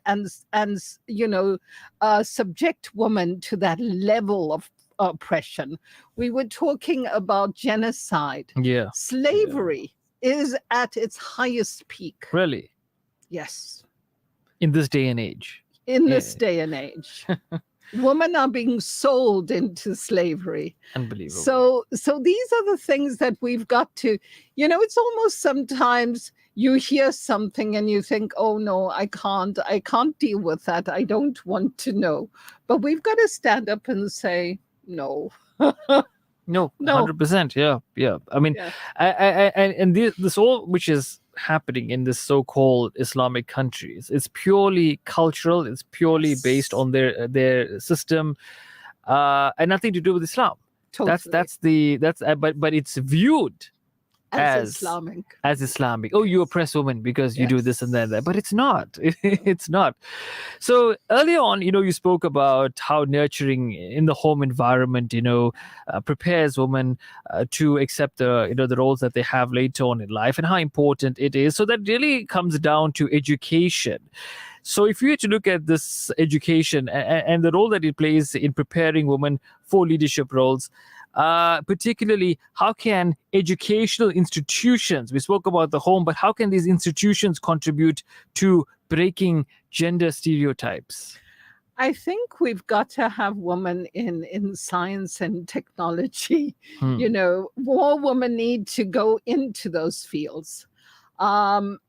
subject women to that level of oppression? We were talking about genocide. Yeah. Slavery is at its highest peak. Really? Yes. In this day and age. In this day and age. Women are being sold into slavery. Unbelievable. So these are the things that we've got to, it's almost sometimes you hear something and you think, oh no, I can't deal with that. I don't want to know. But we've got to stand up and say, no. No, 100%. Yeah. I mean, and this all which is happening in this so-called Islamic countries, it's purely cultural. It's purely based on their system, and nothing to do with Islam. Totally. But it's viewed as Islamic. Oh, you oppress women because you do this and that. But it's not. It's not. So earlier on, you spoke about how nurturing in the home environment, prepares women to accept the roles that they have later on in life, and how important it is. So that really comes down to education. So if you were to look at this education and the role that it plays in preparing women for leadership roles, particularly how can educational institutions, we spoke about the home, but how can these institutions contribute to breaking gender stereotypes? I think we've got to have women in science and technology. More women need to go into those fields. And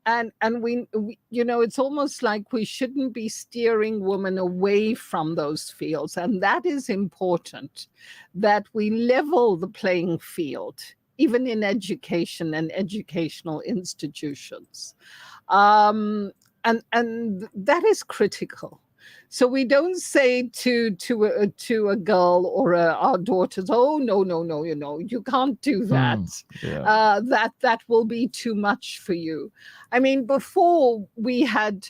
we it's almost like we shouldn't be steering women away from those fields, and that is important, that we level the playing field even in education and educational institutions, and that is critical. So we don't say to a girl or our daughters, oh no, you can't do that. That will be too much for you. I mean, before we had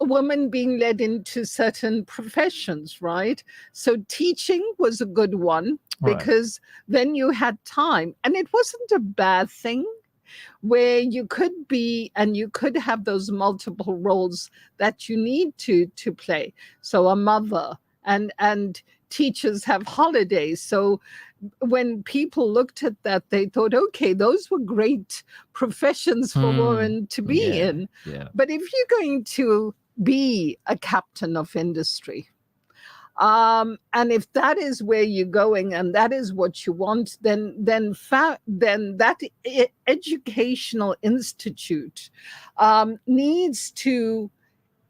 women being led into certain professions, right? So teaching was a good one because then you had time, and it wasn't a bad thing, where you could be and you could have those multiple roles that you need to play. So a mother, and teachers have holidays. So when people looked at that, they thought, okay, those were great professions for women to be in. But if you're going to be a captain of industry, And if that is where you're going and that is what you want, then that educational institute needs to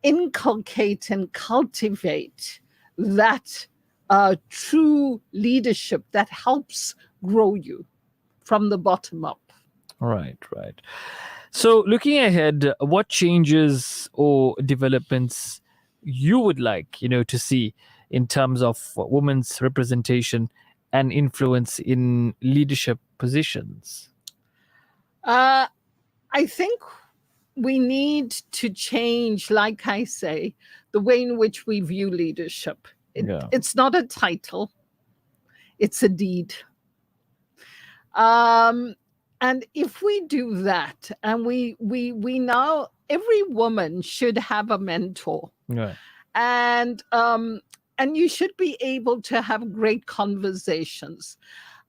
inculcate and cultivate that true leadership that helps grow you from the bottom up. Right. So, looking ahead, what changes or developments you would like, to see in terms of women's representation and influence in leadership positions? I think we need to change, like I say, the way in which we view leadership. It's not a title, it's a deed. And if we do that, and we now, every woman should have a mentor. Right. And you should be able to have great conversations.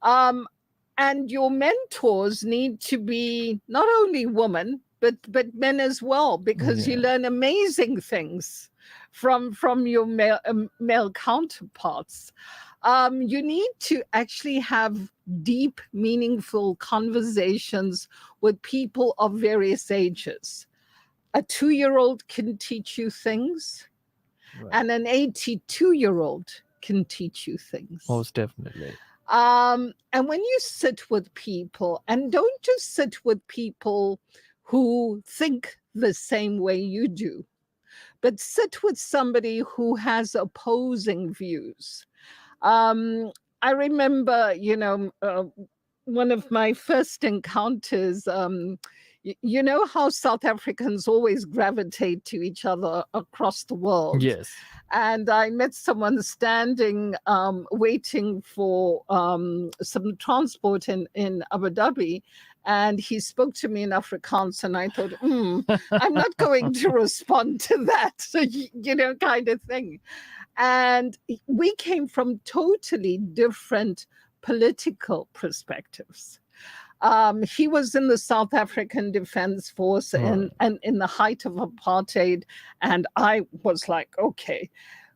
And your mentors need to be not only women, but men as well, because you learn amazing things from your male counterparts. You need to actually have deep, meaningful conversations with people of various ages. A 2-year-old can teach you things, and an 82-year-old can teach you things. Most definitely. And when you sit with people, and don't just sit with people who think the same way you do, but sit with somebody who has opposing views. I remember, one of my first encounters, you know how South Africans always gravitate to each other across the world. Yes. And I met someone standing, waiting for some transport in Abu Dhabi. And he spoke to me in Afrikaans, and I thought, I'm not going to respond to that, kind of thing. And we came from totally different political perspectives. He was in the South African Defense Force and in the height of apartheid. And I was like, okay.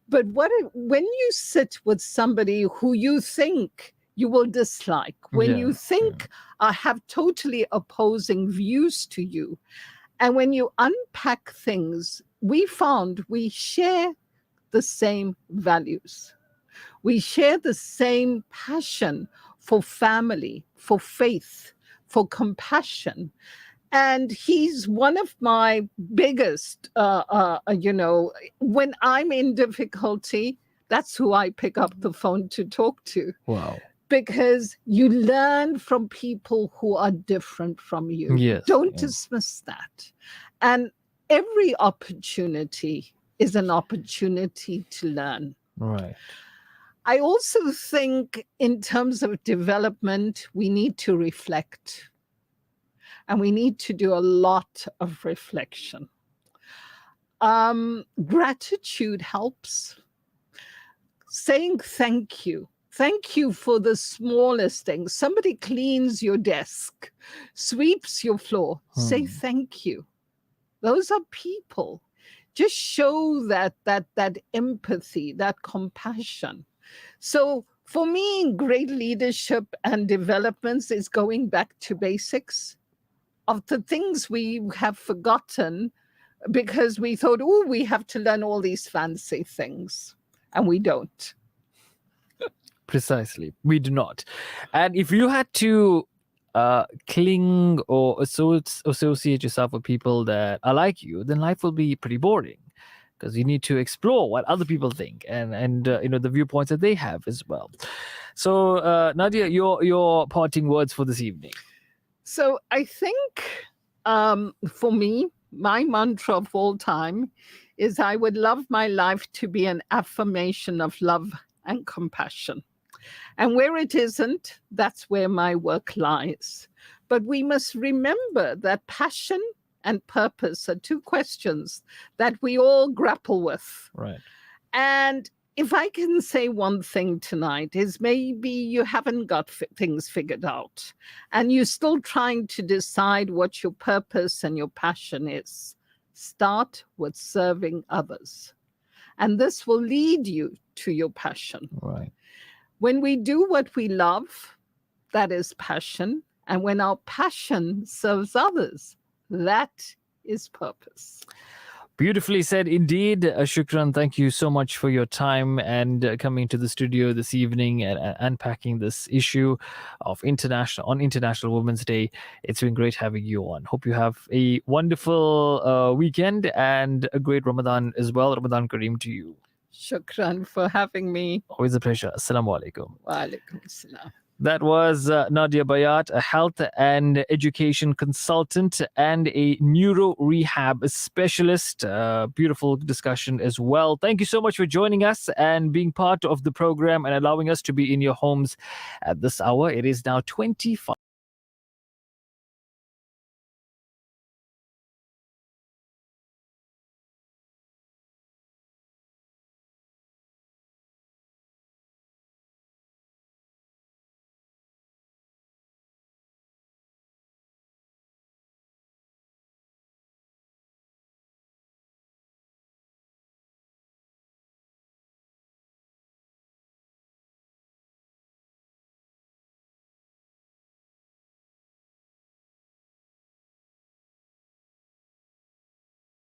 But when you sit with somebody who you think you will dislike, when you think have totally opposing views to you, and when you unpack things, we found we share the same values. We share the same passion for family, for faith, for compassion. And he's one of my biggest, when I'm in difficulty, that's who I pick up the phone to talk to. Wow. Because you learn from people who are different from you. Yes. Don't dismiss that. And every opportunity is an opportunity to learn. Right. I also think in terms of development, we need to reflect. And we need to do a lot of reflection. Gratitude helps. Saying thank you. Thank you for the smallest things. Somebody cleans your desk, sweeps your floor. Say thank you. Those are people. Just show that empathy, that compassion. So for me, great leadership and developments is going back to basics of the things we have forgotten because we thought, we have to learn all these fancy things. And we don't. Precisely. We do not. And if you had to cling or associate yourself with people that are like you, then life will be pretty boring because you need to explore what other people think and the viewpoints that they have as well. So, Nadia, your parting words for this evening. So I think for me, my mantra of all time is I would love my life to be an affirmation of love and compassion. And where it isn't, that's where my work lies. But we must remember that passion and purpose are two questions that we all grapple with. Right. And if I can say one thing tonight is maybe you haven't got things figured out and you're still trying to decide what your purpose and your passion is. Start with serving others. And this will lead you to your passion. Right. When we do what we love, that is passion. And when our passion serves others, that is purpose. Beautifully said indeed. Shukran, thank you so much for your time and coming to the studio this evening and unpacking this issue of International Women's Day. It's been great having you on. Hope you have a wonderful weekend and a great Ramadan as well. Ramadan Kareem to you. Shukran for having me. Always a pleasure. Assalamu alaikum. Wa alaikum assalam. That was Nadia Bhayat, a health and education consultant and a neuro rehab specialist. Beautiful discussion as well. Thank you so much for joining us and being part of the program and allowing us to be in your homes at this hour. It is now 25.